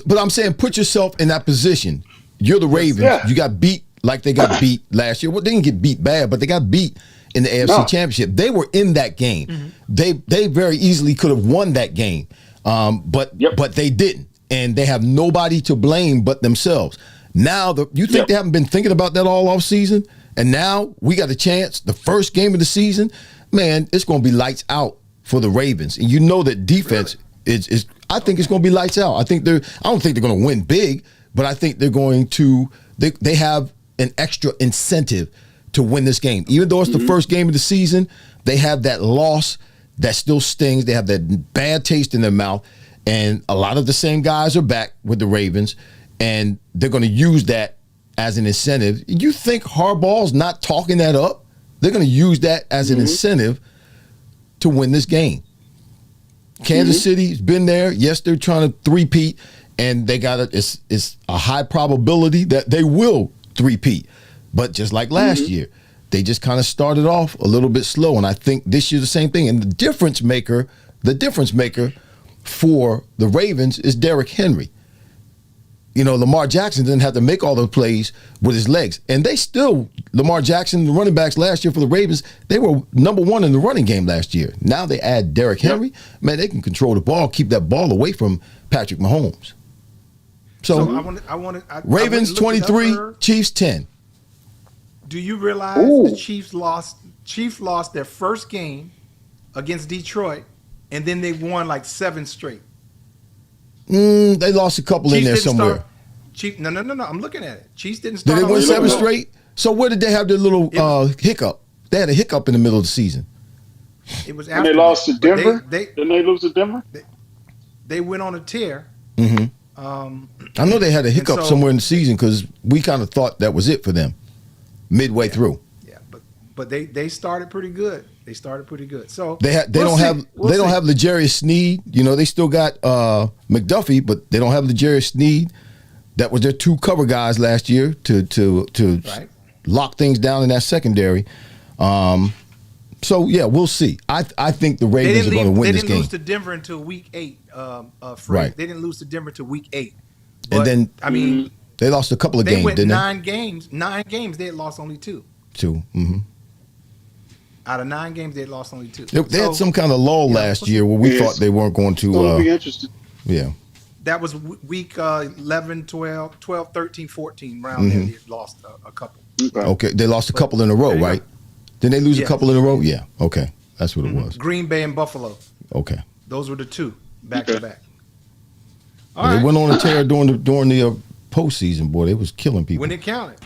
But I'm saying put yourself in that position. You're the Ravens. Yeah. You got beat like they got beat last year. Well, they didn't get beat bad, but they got beat in the AFC Championship. They were in that game. They very easily could have won that game, but they didn't, and they have nobody to blame but themselves. Now, you think they haven't been thinking about that all off season, and now we got a chance. The first game of the season, man, it's going to be lights out for the Ravens, and you know that defense is. I think it's going to be lights out. I don't think they're going to win big, but I think they're going to. They have an extra incentive to win this game, even though it's the first game of the season. They have that loss that still stings. They have that bad taste in their mouth, and a lot of the same guys are back with the Ravens, and they're going to use that as an incentive. You think Harbaugh's not talking that up? They're going to use that as an incentive to win this game. Kansas City's been there. Yes, they're trying to three-peat, and they got it's a high probability that they will three-peat. But just like last year, they just kind of started off a little bit slow, and I think this year the same thing. And the difference maker for the Ravens is Derrick Henry. You know, Lamar Jackson didn't have to make all those plays with his legs. And Lamar Jackson, the running backs last year for the Ravens, they were number one in the running game last year. Now they add Derrick Henry. Man, they can control the ball, keep that ball away from Patrick Mahomes. So Ravens 23, Chiefs 10. Do you realize the Chiefs lost their first game against Detroit, and then they won like 7 straight? They lost a couple in there somewhere. No. I'm looking at it. Chiefs didn't start. Did they win 7 straight? straight? So where did they have their little hiccup? They had a hiccup in the middle of the season. It was And after they lost to Denver. They Didn't they lose to Denver? They went on a tear. I know they had a And hiccup so, somewhere in the season because we kind of thought that was it for them midway through. yeah, but they started pretty good. They started pretty good. So They don't have L'Jarius Sneed. You know, they still got McDuffie, but they don't have L'Jarius Sneed. That was their two cover guys last year to right. lock things down in that secondary. So yeah, we'll see. I think the Ravens are going to win this game. They didn't lose to Denver until week 8. Fred. Right. They didn't lose to Denver until week 8. And But, then I mean, they lost a couple of they games, went didn't 9 games. 9 games. They had lost only 2. they? 2. Mm-hmm. Out of 9 games, they had lost only 2. They had some kind of lull last year where we thought they weren't going to. It'll be interesting. Yeah. That was week 11, 12, 13, 14 round. There, they had lost a couple. Okay. They lost a couple in a row, right? Didn't they lose a couple in a row? Yeah. Okay. That's what it was. Green Bay and Buffalo. Okay. Those were the 2 back to back. Well, they went on a tear during the postseason, boy. They was killing people. When it counted.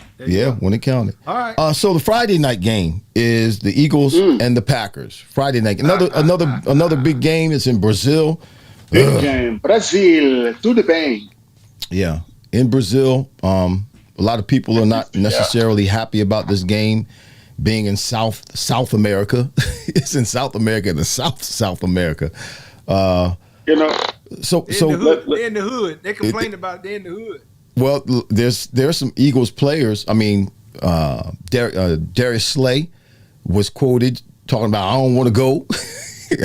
When it counted. All right. So the Friday night game is the Eagles and the Packers. Friday night. Another big game. It's in Brazil. Big game. Brazil. Tudo bem. Yeah. In Brazil. A lot of people are not necessarily happy about this game being in South America. It's in South America, in the South America. You know, they're in the hood. They complained about they're in the hood. Well, there's some Eagles players. I mean, Darius Slay was quoted talking about, "I don't want to go.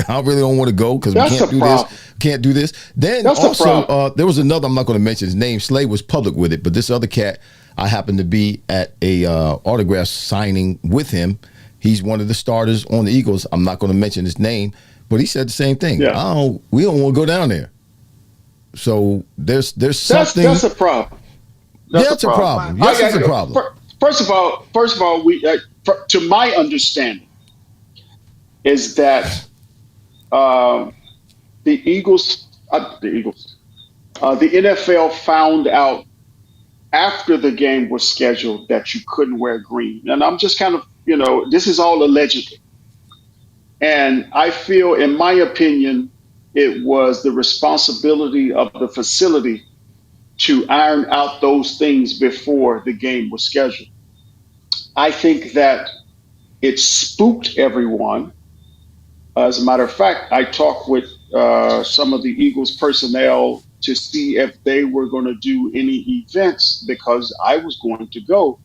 I really don't want to go because we can't do this. Can't do this." Then also, there was another. I'm not going to mention his name. Slay was public with it, but this other cat, I happened to be at a autograph signing with him. He's one of the starters on the Eagles. I'm not going to mention his name, but he said the same thing. Yeah. We don't want to go down there. So there's something. That's a problem. That's a problem. Yes, it's a problem. First of all, we to my understanding is that the NFL found out after the game was scheduled that you couldn't wear green, and I'm just kind of this is all allegedly, and I feel, in my opinion, it was the responsibility of the facility to iron out those things before the game was scheduled. I think that it spooked everyone. As a matter of fact, I talked with some of the Eagles personnel to see if they were going to do any events because I was going to go.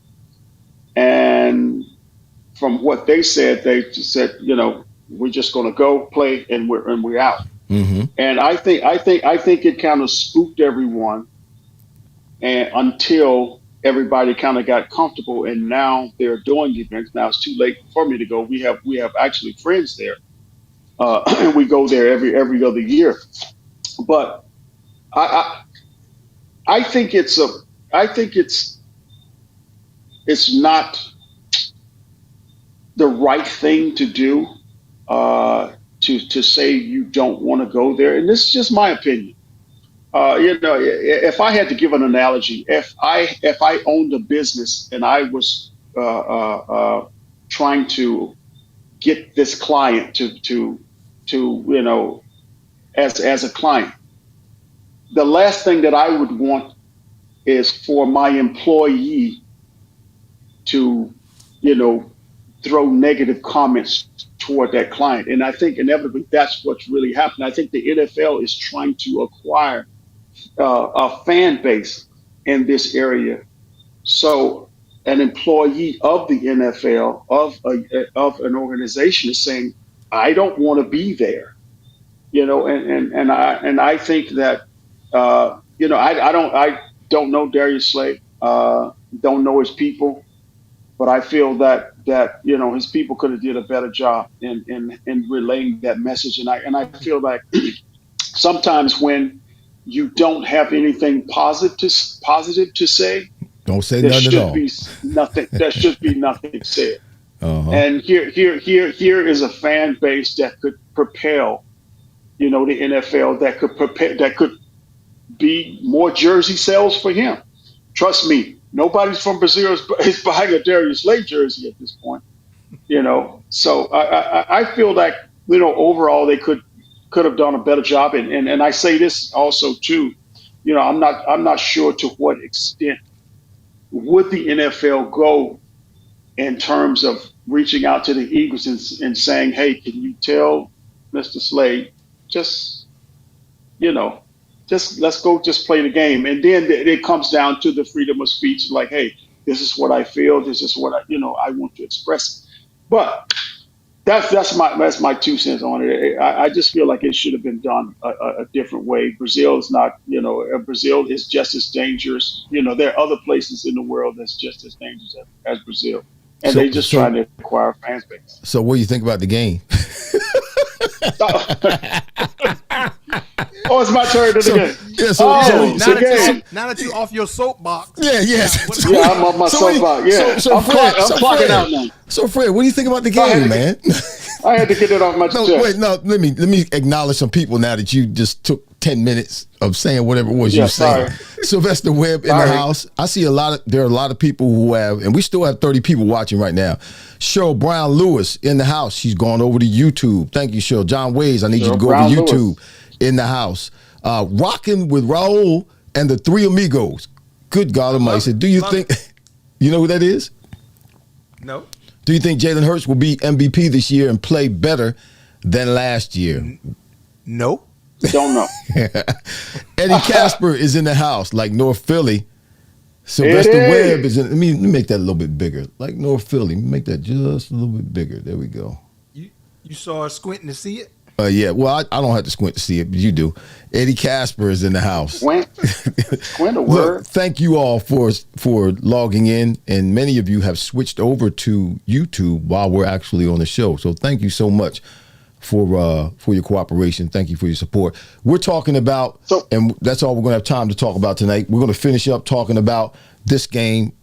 And from what they said, they just said, we're just going to go play and we're out. Mm-hmm. And I think it kind of spooked everyone, and until everybody kind of got comfortable, and now they're doing events. Now it's too late for me to go. We have actually friends there, and we go there every other year. But I think it's not the right thing to do. To say you don't want to go there, and this is just my opinion. If I had to give an analogy, if I owned a business and I was trying to get this client to as a client, the last thing that I would want is for my employee to throw negative comments toward that client. And I think inevitably that's what's really happened. I think the NFL is trying to acquire a fan base in this area. So an employee of the NFL, of an organization, is saying, I don't want to be there. And I think that I don't know Darius Slay, don't know his people. But I feel that his people could have did a better job in relaying that message, and I feel like sometimes when you don't have anything positive to say, don't say nothing at all. There should be nothing said. Uh-huh. And here is a fan base that could propel, the NFL, that could be more jersey sales for him. Trust me. Nobody's from Brazil is buying a Darius Slay jersey at this point, So I feel like overall they could have done a better job, and I say this also too, I'm not sure to what extent would the NFL go in terms of reaching out to the Eagles and saying, hey, can you tell Mr. Slade, just, just let's go just play the game. And then it comes down to the freedom of speech, like, hey, this is what I feel. This is what I want to express. But that's my 2 cents on it. I just feel like it should have been done a different way. Brazil is not, Brazil is just as dangerous. There are other places in the world that's just as dangerous as Brazil. And they just trying to acquire a fan base. So what do you think about the game? Oh, it's my turn to the game. Yeah, now that you off your soapbox. Yeah, yes. Yeah, I'm on my soapbox. Yeah, I'm clocking out now. So Fred, what do you think about the game, man? I had to get it off my chest. Wait, no, let me acknowledge some people now that you just took 10 minutes of saying whatever it was you saying. Sylvester Webb in the house. I see there are a lot of people who have, and we still have 30 people watching right now. Cheryl Brown Lewis in the house. She's gone over to YouTube. Thank you, Cheryl. John Ways, I need you to go over to YouTube in the house. Rocking with Raul and the Three Amigos. Good God Almighty. Do you think, you know who that is? No. Do you think Jalen Hurts will be MVP this year and play better than last year? No. Don't know. Eddie Casper is in the house, like North Philly. Sylvester Webb is in. Let me make that a little bit bigger. Like North Philly. Make that just a little bit bigger. There we go. You saw her squinting to see it? Yeah. Well, I don't have to squint to see it, but you do. Eddie Casper is in the house. Squint a word. Look, thank you all for logging in, and many of you have switched over to YouTube while we're actually on the show. So thank you so much for your cooperation. Thank you for your support. We're talking about, and that's all we're going to have time to talk about tonight. We're going to finish up talking about this game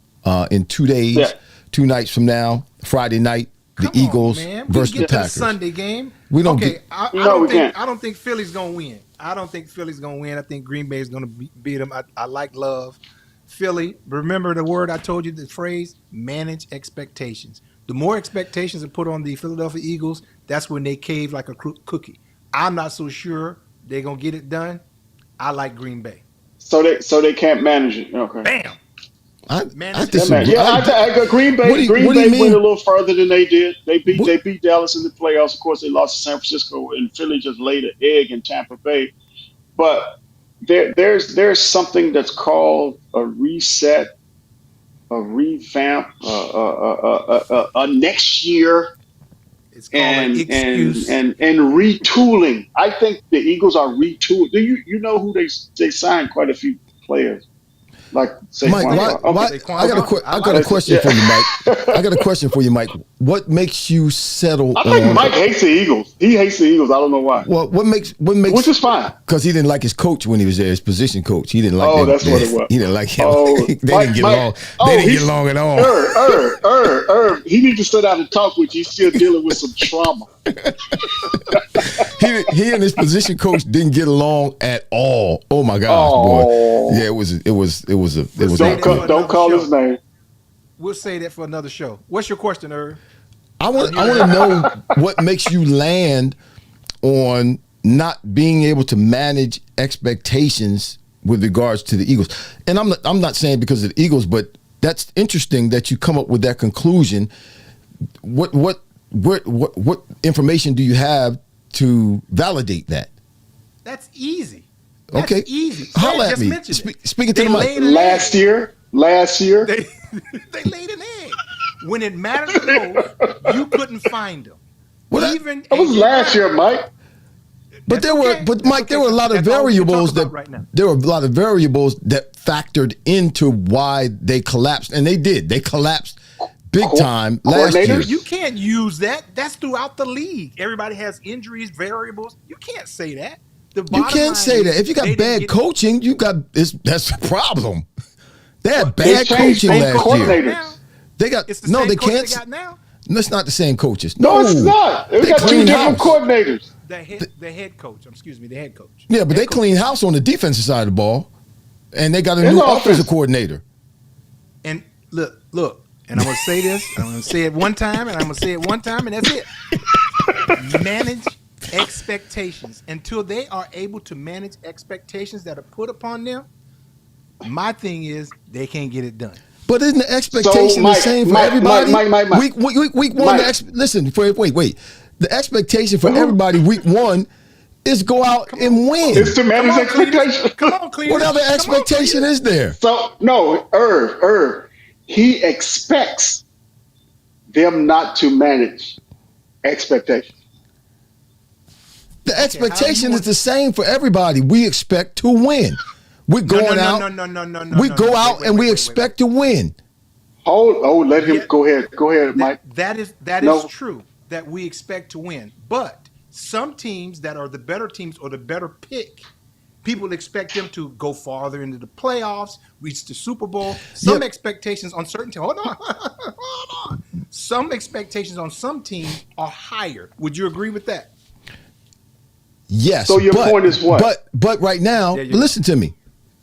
in 2 days, 2 nights from now, Friday night, the Eagles versus the Packers. Sunday game. We don't I don't think Philly's going to win. I don't think Philly's going to win. I think Green Bay is going to beat them. I like Love. Philly, remember the word I told you, the phrase, manage expectations. The more expectations are put on the Philadelphia Eagles, that's when they cave like a cookie. I'm not so sure they're going to get it done. I like Green Bay. So they can't manage it. Okay. Bam. I disagree. Yeah, Green Bay went a little further than they did. They beat Dallas in the playoffs. Of course, they lost to San Francisco, and Philly just laid an egg in Tampa Bay. But there's something that's called a reset, a revamp, a next year, it's called an excuse. and retooling. I think the Eagles are retooling. Do you know who they signed quite a few players? Like Mike, I got a question for you, Mike. I got a question for you, Mike. What makes you settle on? I think Mike hates the Eagles. He hates the Eagles. I don't know why. Well, what makes which is fine because he didn't like his coach when he was there, his position coach. He didn't like. Oh, that's what it was. He didn't like him. They didn't get along. They didn't get along at all. Irv. He needs to sit down and talk with you. He's still dealing with some trauma. He and his position coach didn't get along at all. Oh my gosh, boy! Yeah, it was. Don't call his name. We'll say that for another show. What's your question, Irv? I want to know what makes you land on not being able to manage expectations with regards to the Eagles. And I'm not saying because of the Eagles, but that's interesting that you come up with that conclusion. What information do you have to validate that? That's easy. Okay. Easy. Holla at me. Speaking to the mic. Last year. They laid an egg. When it mattered the most, you couldn't find them. That was last year, Mike. But Mike, there were a lot of variables that factored into why they collapsed, and they did. They collapsed big time last year. You can't use that. That's throughout the league. Everybody has injuries, variables. You can't say that. You can't say that. If you got bad coaching, that's the problem. They had bad coaching last year. They got they can't. They got now. That's not the same coaches. No, it's not. They got two different coordinators. The head coach. The head coach. Yeah, but they clean house on the defensive side of the ball, and they got a new offensive coordinator. And look, and I'm going to say this. I'm going to say it one time, and I'm going to say it one time, and that's it. Manage expectations. Until they are able to manage expectations that are put upon them, my thing is they can't get it done. But isn't the expectation the same for everybody? Week one. Listen, wait. The expectation for everybody week one is go out and win. It's to manage expectations. Come on, Cleveland. What other expectation is there? So no, Irv, he expects them not to manage expectations. The expectation is the same for everybody. We expect to win. We're going out. No. We go out and we expect to win. Let him go ahead. Go ahead, Mike. That is true that we expect to win. But some teams that are the better teams or the better pick, people expect them to go farther into the playoffs, reach the Super Bowl. Some expectations on certain teams. Hold on. Some expectations on some teams are higher. Would you agree with that? Yes. So your point is what? But right now, listen to me.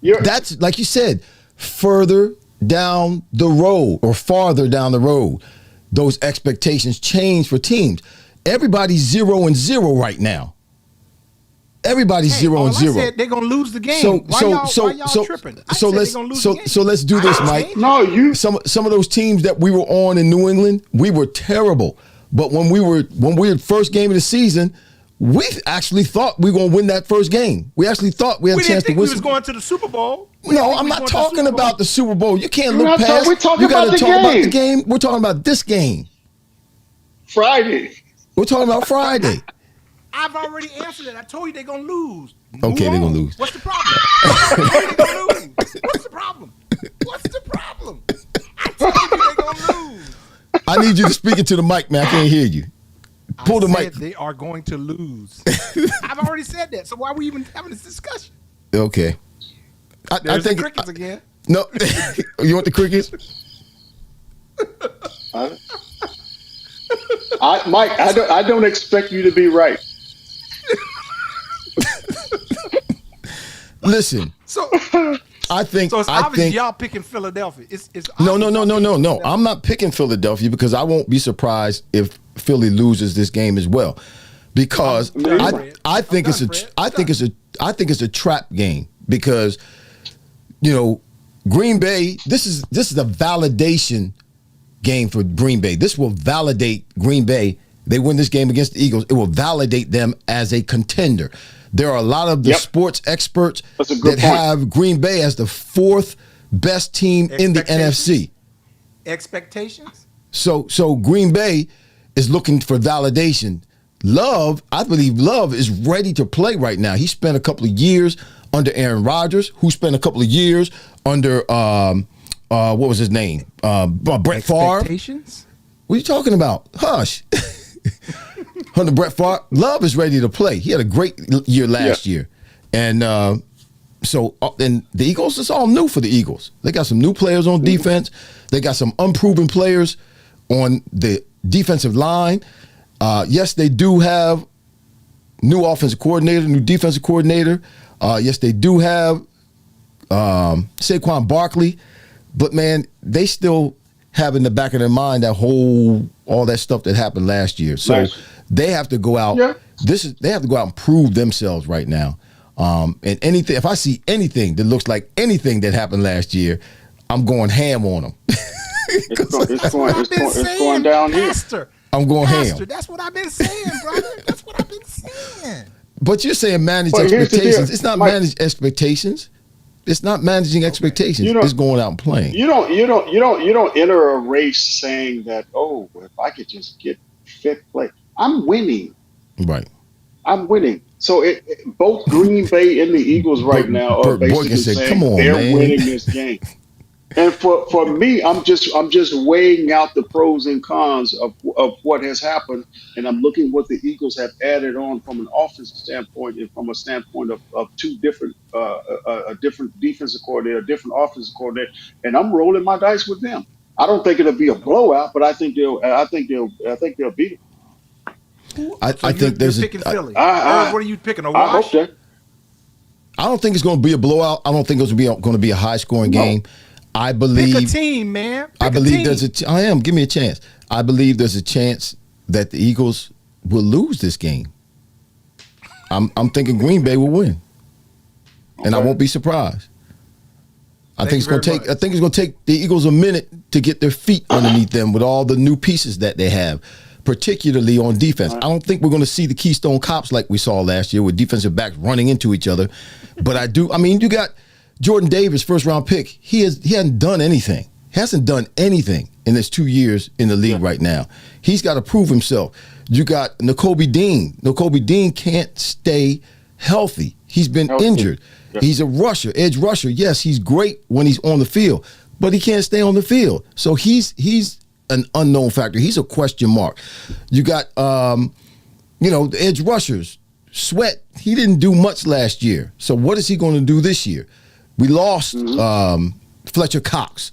That's like you said, further down the road or farther down the road, those expectations change for teams. Everybody's 0-0 right now. Everybody's 0-0. Said they're gonna lose the game. Why y'all tripping? So let's do this, Mike. No, some of those teams that we were on in New England, we were terrible. But when we were first game of the season, we actually thought we were going to win that first game. We actually thought we had a chance to win. We was going to the Super Bowl. No, I'm not talking about the Super Bowl. You can't look past. We're talking about the game. We're talking about this game. Friday. We're talking about Friday. I've already answered it. I told you they're going to lose. Okay, they're going to lose. What's the problem? I told you they're going to lose. What's the problem? I told you they're going to lose. I need you to speak into the mic, man. I can't hear you. Pull the mic. They are going to lose. I've already said that. So why are we even having this discussion? Okay. I think the crickets again. No. You want the crickets? Mike, I don't expect you to be right. Listen. So it's obvious y'all picking Philadelphia. No. I'm not picking Philadelphia because I won't be surprised if Philly loses this game as well, because I think it's a trap game because Green Bay. This is a validation game for Green Bay. This will validate Green Bay. They win this game against the Eagles. It will validate them as a contender. There are a lot of the sports experts that have Green Bay as the fourth best team in the NFC. Expectations? So Green Bay is looking for validation. I believe Love is ready to play right now. He spent a couple of years under Aaron Rodgers, who spent a couple of years under what was his name? Brett Favre. Expectations? What are you talking about? Hush. Under Brett Favre, Love is ready to play. He had a great year last year. And and the Eagles, it's all new for the Eagles. They got some new players on defense. They got some unproven players on the defensive line. Yes, they do have new offensive coordinator, new defensive coordinator. Yes, they do have Saquon Barkley. But, man, they still have in the back of their mind all that stuff that happened last year. So they have to go out. Yeah. They have to go out and prove themselves right now. And if I see anything that looks like anything that happened last year, I'm going ham on them. It's going down here. I'm going ham. That's what I've been saying, brother. That's what I've been saying. But you're saying manage expectations. It's not manage expectations. It's not managing expectations. It's going out and playing. You don't enter a race saying that, if I could just get fifth place, I'm winning. Right. I'm winning. So both Green Bay and the Eagles right now are basically saying they're winning this game. And for me, I'm just weighing out the pros and cons of what has happened, and I'm looking what the Eagles have added on from an offensive standpoint and from a standpoint of two different a different defensive coordinator, a different offensive coordinator, and I'm rolling my dice with them. I don't think it'll be a blowout, but I think they'll beat them. I think there's picking Philly. What are you picking? A wash? I hope that. I don't think it's going to be a blowout. I don't think it's going to be a high scoring game. I believe. Pick a team, man. I believe there's I am. Give me a chance. I believe there's a chance that the Eagles will lose this game. I'm thinking Green Bay will win, and I won't be surprised. I think it's going to take the Eagles a minute to get their feet underneath them with all the new pieces that they have, particularly on defense. I don't think we're going to see the Keystone Cops like we saw last year with defensive backs running into each other. But I do. I mean, you got Jordan Davis, first-round pick. He hasn't done anything. He hasn't done anything in his 2 years in the league right now. He's got to prove himself. You got Nakobe Dean. Nakobe Dean can't stay healthy. He's been injured. Yeah. He's a rusher, edge rusher. Yes, he's great when he's on the field, but he can't stay on the field. So he's an unknown factor. He's a question mark. You got, the edge rushers. Sweat, he didn't do much last year. So what is he going to do this year? We lost Fletcher Cox.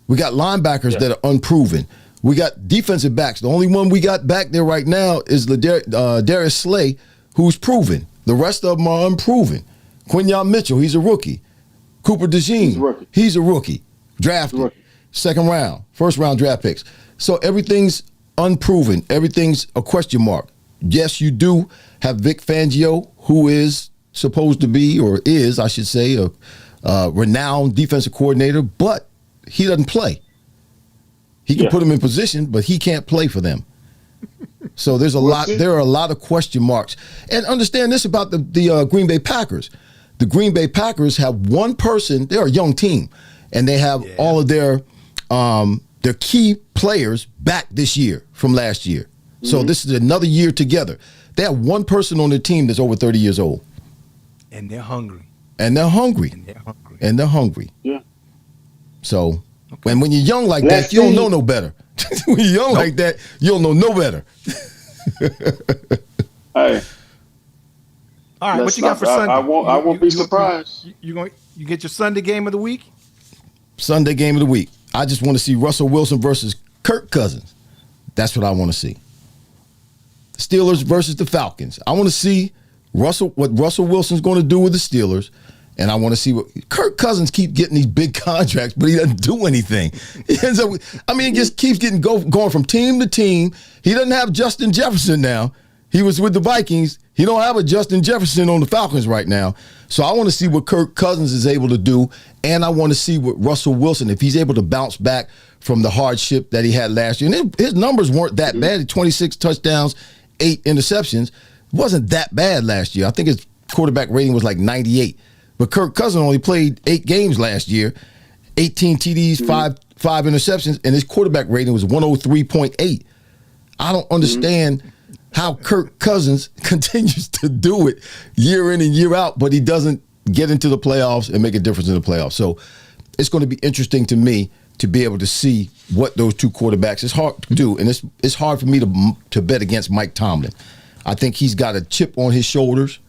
We got linebackers that are unproven. We got defensive backs. The only one we got back there right now is Darius Slay, who's proven. The rest of them are unproven. Quinyon Mitchell, he's a rookie. Cooper DeJean, he's a rookie. Drafted, second round, first round draft picks. So everything's unproven. Everything's a question mark. Yes, you do have Vic Fangio, who is supposed to be, or is, I should say, a renowned defensive coordinator, but he doesn't play. He can put him in position, but he can't play for them. So there are a lot of question marks. And understand this about the Green Bay Packers. The Green Bay Packers have one person, they're a young team, and they have all of their key players back this year from last year. So this is another year together. They have one person on their team that's over 30 years old. And they're hungry. Yeah. So, and when you're young like that, you don't know no better. When you're young like that, you don't know no better. Hey. All right, what you got for Sunday? I won't be surprised. You get your Sunday game of the week? Sunday game of the week. I just want to see Russell Wilson versus Kirk Cousins. That's what I want to see. Steelers versus the Falcons. I want to see what Russell Wilson's going to do with the Steelers, and I want to see what Kirk Cousins keep getting these big contracts, but he doesn't do anything. So, he just keeps going from team to team. He doesn't have Justin Jefferson now. He was with the Vikings. He don't have a Justin Jefferson on the Falcons right now. So I want to see what Kirk Cousins is able to do, and I want to see what Russell Wilson, if he's able to bounce back from the hardship that he had last year. And his numbers weren't that bad. 26 touchdowns, 8 interceptions. It wasn't that bad last year. I think his quarterback rating was like 98. But Kirk Cousins only played 8 games last year, 18 TDs, five interceptions, and his quarterback rating was 103.8. I don't understand how Kirk Cousins continues to do it year in and year out, but he doesn't get into the playoffs and make a difference in the playoffs. So it's going to be interesting to me to be able to see what those two quarterbacks. It's hard to do, and it's hard for me to bet against Mike Tomlin. I think he's got a chip on his shoulders.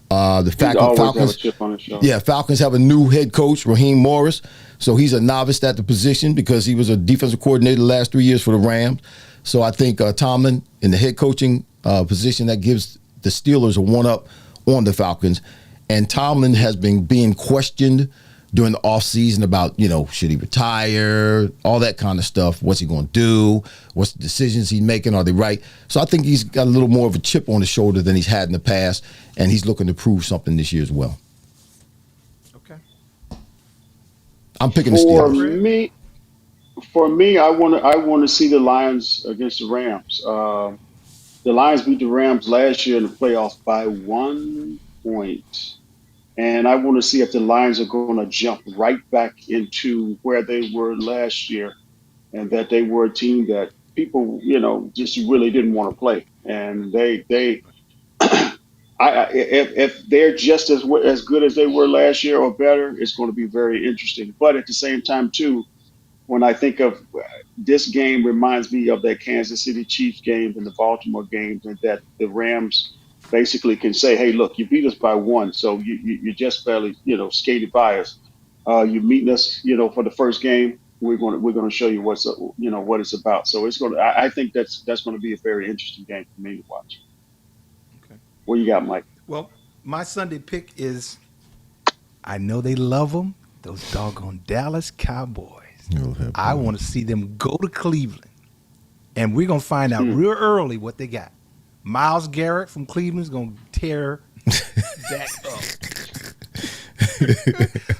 The fact that Falcons, chip on his shoulder. Falcons have a new head coach, Raheem Morris, so he's a novice at the position because he was a defensive coordinator the last 3 years for the Rams. So I think Tomlin in the head coaching position, that gives the Steelers a one-up on the Falcons. And Tomlin has been being questioned during the offseason about, should he retire, all that kind of stuff. What's he going to do? What's the decisions he's making? Are they right? So I think he's got a little more of a chip on his shoulder than he's had in the past, and he's looking to prove something this year as well. Okay. I'm picking the Steelers. For me, I want to see the Lions against the Rams. The Lions beat the Rams last year in the playoffs by 1 point. And I want to see if the Lions are going to jump right back into where they were last year, and that they were a team that people, just really didn't want to play. And if they're just as good as they were last year or better, it's going to be very interesting. But at the same time, too, when I think of this game, reminds me of that Kansas City Chiefs game and the Baltimore games, and that the Rams basically can say, hey, look, you beat us by 1, so you just barely, skated by us. You're meeting us, for the first game. We're going to show you what it's about. So I think that's going to be a very interesting game for me to watch. Okay. What you got, Mike? Well, my Sunday pick is, I know they love them, those doggone Dallas Cowboys. I want to see them go to Cleveland, and we're going to find out real early what they got. Myles Garrett from Cleveland is going to tear Dak up.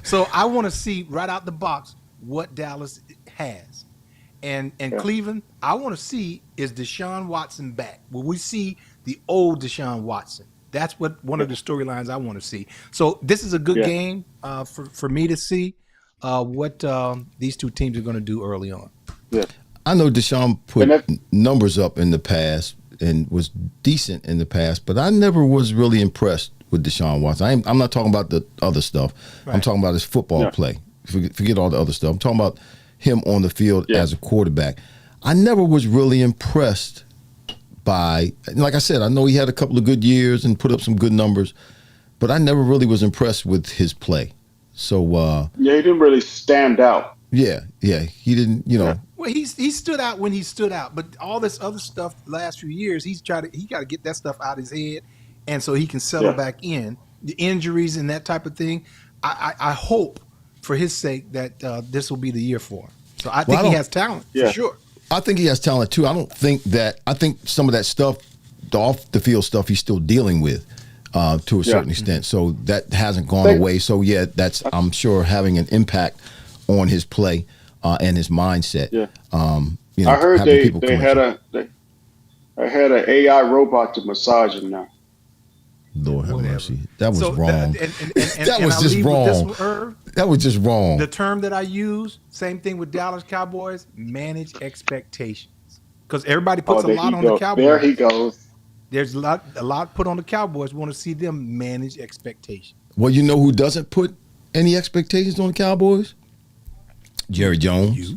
So I want to see right out the box what Dallas has. And Cleveland, I want to see is Deshaun Watson back? Will we see the old Deshaun Watson? That's what one of the storylines I want to see. So this is a good game for me to see what these two teams are going to do early on. Yeah. I know Deshaun put numbers up in the past and was decent in the past, but I never was really impressed with Deshaun Watson. I'm not talking about the other stuff. Right. I'm talking about his football play. Forget all the other stuff. I'm talking about him on the field as a quarterback. I never was really impressed by, like I said, I know he had a couple of good years and put up some good numbers, but I never really was impressed with his play. So he didn't really stand out. Yeah, he didn't. Well, he stood out when he stood out, but all this other stuff the last few years, he got to get that stuff out of his head, and so he can settle back in. The injuries and that type of thing. I hope for his sake that this will be the year for him. So I think he has talent for sure. I think he has talent too. I think some of that stuff, the off the field stuff, he's still dealing with to a certain extent. So that hasn't gone away. So that's I'm sure having an impact on his play and his mindset. Yeah. I heard they had an AI robot to massage him now. Lord have mercy. That was wrong. That was just wrong. That was just wrong. The term that I use, same thing with Dallas Cowboys, manage expectations. Because everybody puts a lot on the Cowboys. There he goes. There's a lot put on the Cowboys. We want to see them manage expectations. Well, you know who doesn't put any expectations on the Cowboys? Jerry Jones.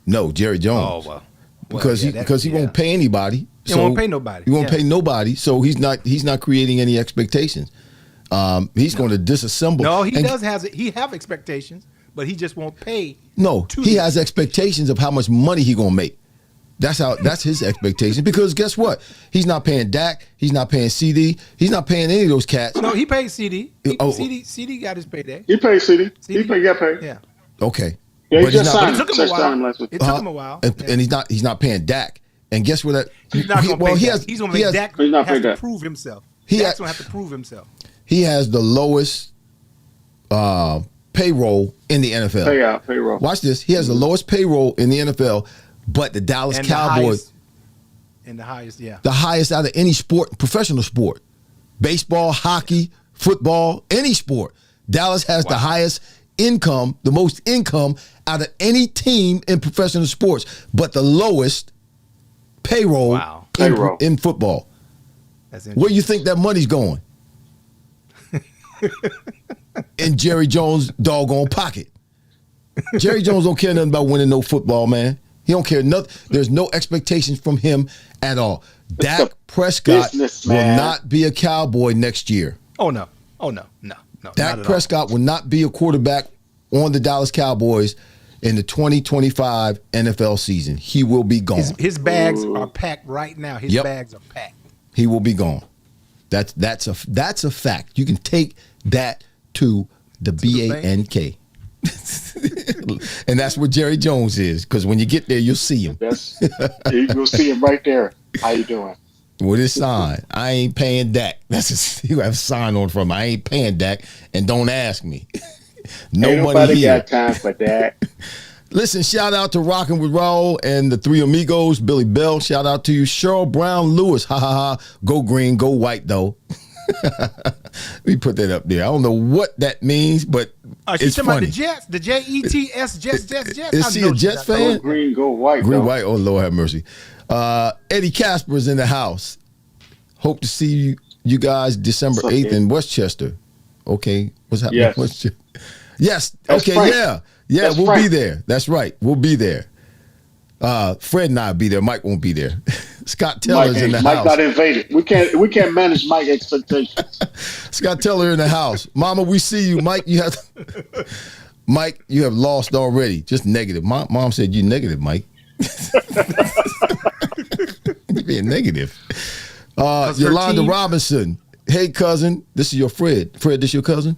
No, Jerry Jones. Oh, well. Because he won't pay anybody. He won't pay nobody. He won't pay nobody, so he's not creating any expectations. He's going to disassemble. No, he have expectations, but he just won't pay. No, he has expectations of how much money he's going to make. That's his expectation. Because guess what? He's not paying Dak. He's not paying CD. He's not paying any of those cats. No, he pays CD. CD got his payday. He pays CD. He got paid. Yeah. Okay. Yeah, he just signed. It took him a while. And he's not paying Dak. And guess what? He's not going to pay Dak. He's going to make Dak have to prove himself. Dak's going to have to prove himself. He has the lowest payroll in the NFL. Payroll. Watch this. He has the lowest payroll in the NFL, but the Dallas Cowboys. The highest, the highest out of any sport, professional sport. Baseball, hockey, football, any sport. Dallas has the highest income, the most income out of any team in professional sports, but the lowest payroll in football. Where you think that money's going? In Jerry Jones' doggone pocket. Jerry Jones don't care nothing about winning no football, man. He don't care nothing. There's no expectations from him at all. Dak Prescott will not be a Cowboy next year. Oh no. Dak Prescott will not be a quarterback on the Dallas Cowboys in the 2025 NFL season. He will be gone. His bags are packed right now. His bags are packed. He will be gone. That's a fact. You can take that to the BANK. And that's what Jerry Jones is, because when you get there, you'll see him. You'll see him right there. How you doing? With his sign, I ain't paying Dak. You have a sign on from him. I ain't paying Dak, and don't ask me. Ain't nobody got time for that. Listen, shout out to Rockin' with Raul and the Three Amigos, Billy Bell. Shout out to you, Cheryl Brown Lewis. Ha ha ha. Go green, go white though. Let me put that up there. I don't know what that means, but it's funny. About the Jets, the Jets, Jets. Is she a Jets fan? Go green, go white. Green, white. Oh Lord have mercy. Eddie Casper's in the house. Hope to see you guys December 8th in Westchester. Okay, what's happening in Westchester? Yes. Okay. Frank. Yeah. That's we'll Frank. be there. That's right. We'll be there. Fred and I will be there. Mike won't be there. Scott Taylor's in the house. Mike got invaded. We can't manage Mike expectations. Scott Taylor in the house. Mama, we see you. Mike, you have lost already. Just negative. Mom said you negative, Mike. You're being negative. Yolanda Robinson. Hey, cousin. This is your Fred. Fred, this your cousin?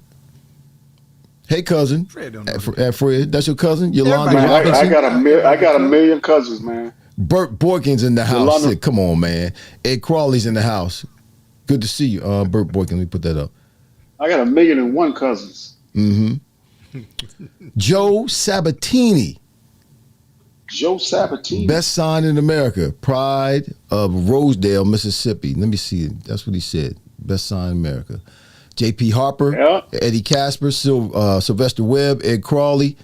Hey, cousin. Fred don't know. Fred, that's your cousin? Yolanda Robinson? I got a million cousins, man. Burt Boykins in the house. Said, come on, man. Ed Crawley's in the house. Good to see you. Burt Boykin, let me put that up. I got 1,000,001 cousins. Joe Sabatini. Joe Sabatini. Best sign in America. Pride of Rosedale, Mississippi. Let me see. That's what he said. Best sign in America. J.P. Harper, Yeah. Eddie Casper, Sylvester Webb, Ed Crawley,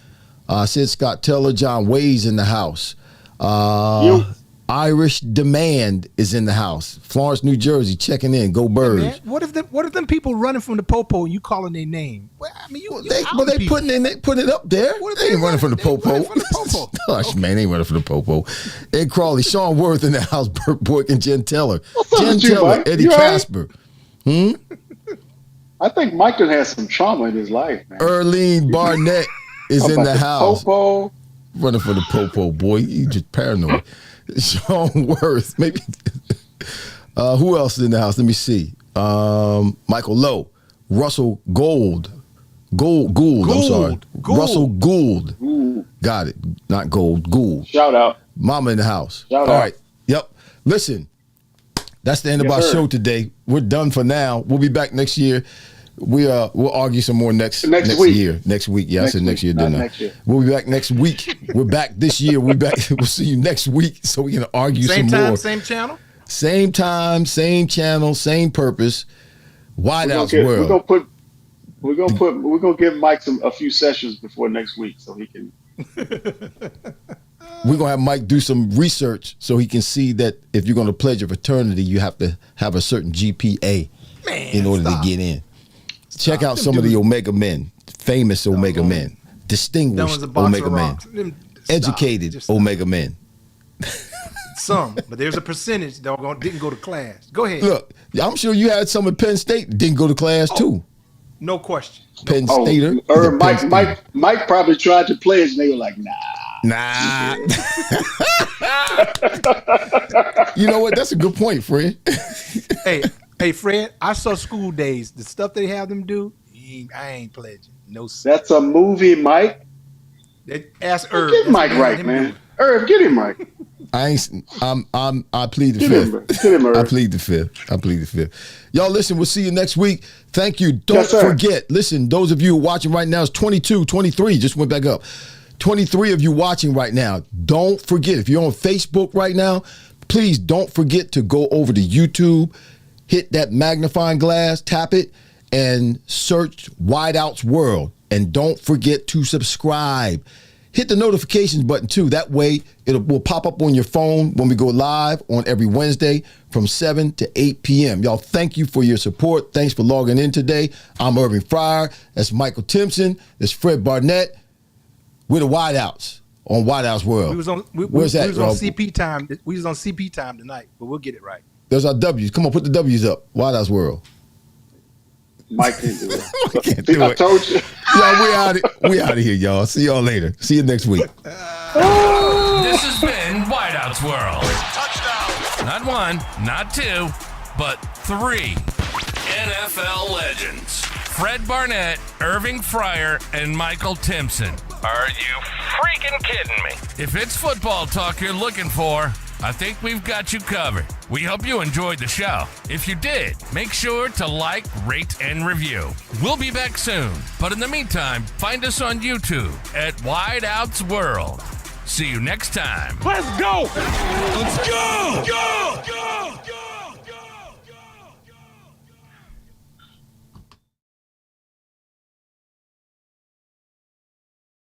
Sid Scott Teller, John Way's in the house. Irish Demand is in the house. Florence, New Jersey, checking in. Go Birds. Man, what if them people running from the popo and you calling their name? Well, I mean, They putting it up there. They ain't running from the popo. Gosh, man, they ain't running from the popo. Ed Crawley, Sean Worth in the house. Burt Boykin, Jen Teller, Eddie Casper. I think Mike done had some trauma in his life, man. Erlene Barnett is in the house. Popo. Running for the popo, boy. You just paranoid. Sean Worth, maybe. Who else is in the house? Let me see. Michael Lowe, Russell Gould. I'm sorry. Russell Gould. Got it. Not Gold. Gould. Shout out. Mama in the house. Shout All out. right. Yep. Listen, that's the end of our show today. We're done for now. We'll be back next year. We'll argue some more next week. year. Next week. Yeah, I said next year, didn't I? Next year. We'll be back next week. We're back this year. We'll see you next week so we can argue same some time, more. Same channel? Same time, same channel, same purpose. Wideouts World. We're gonna give Mike a few sessions before next week so he can. We're gonna have Mike do some research so he can see that if you're gonna pledge a fraternity, you have to have a certain GPA in order to get in. Check out some of the Omega men, famous Omega men, distinguished Omega men, educated Omega men. Some, but there's a percentage that didn't go to class. Go ahead. Look, I'm sure you had some at Penn State that didn't go to class too. No question. Penn Stater. Mike probably tried to play it and they were like, nah. You know what? That's a good point, Fred. Hey, Fred, I saw School Days. The stuff they have them do, I ain't pledging. No, sir. That's a movie, Mike. Ask Irv. Get Mike right, man. Irv, get him right. I plead the fifth. Get him, Irv. I plead the fifth. Y'all listen, we'll see you next week. Thank you. Don't forget, listen, those of you who are watching right now, it's 22, 23, just went back up. 23 of you watching right now. Don't forget, if you're on Facebook right now, please don't forget to go over to YouTube, hit that magnifying glass, tap it, and search Wideouts World. And don't forget to subscribe. Hit the notifications button too. That way it will pop up on your phone when we go live on every Wednesday from 7 to 8 p.m. Y'all, thank you for your support. Thanks for logging in today. I'm Irving Fryar. That's Michael Timpson. That's Fred Barnett. We're the Wideouts on Wideouts World. Where's that? We was on CP time. We was on CP time tonight, but we'll get it right. There's our W's. Come on, put the W's up. Wideouts World. Mike can't do it. We can't do I told you. Y'all, we out of here, y'all. See y'all later. See you next week. This has been Wideouts World. Touchdown. Not one, not two, but three NFL legends. Fred Barnett, Irving Fryar, and Michael Timpson. Are you freaking kidding me? If it's football talk you're looking for, I think we've got you covered. We hope you enjoyed the show. If you did, make sure to like, rate, and review. We'll be back soon. But in the meantime, find us on YouTube at Wideouts World. See you next time. Let's go. Let's go. Go.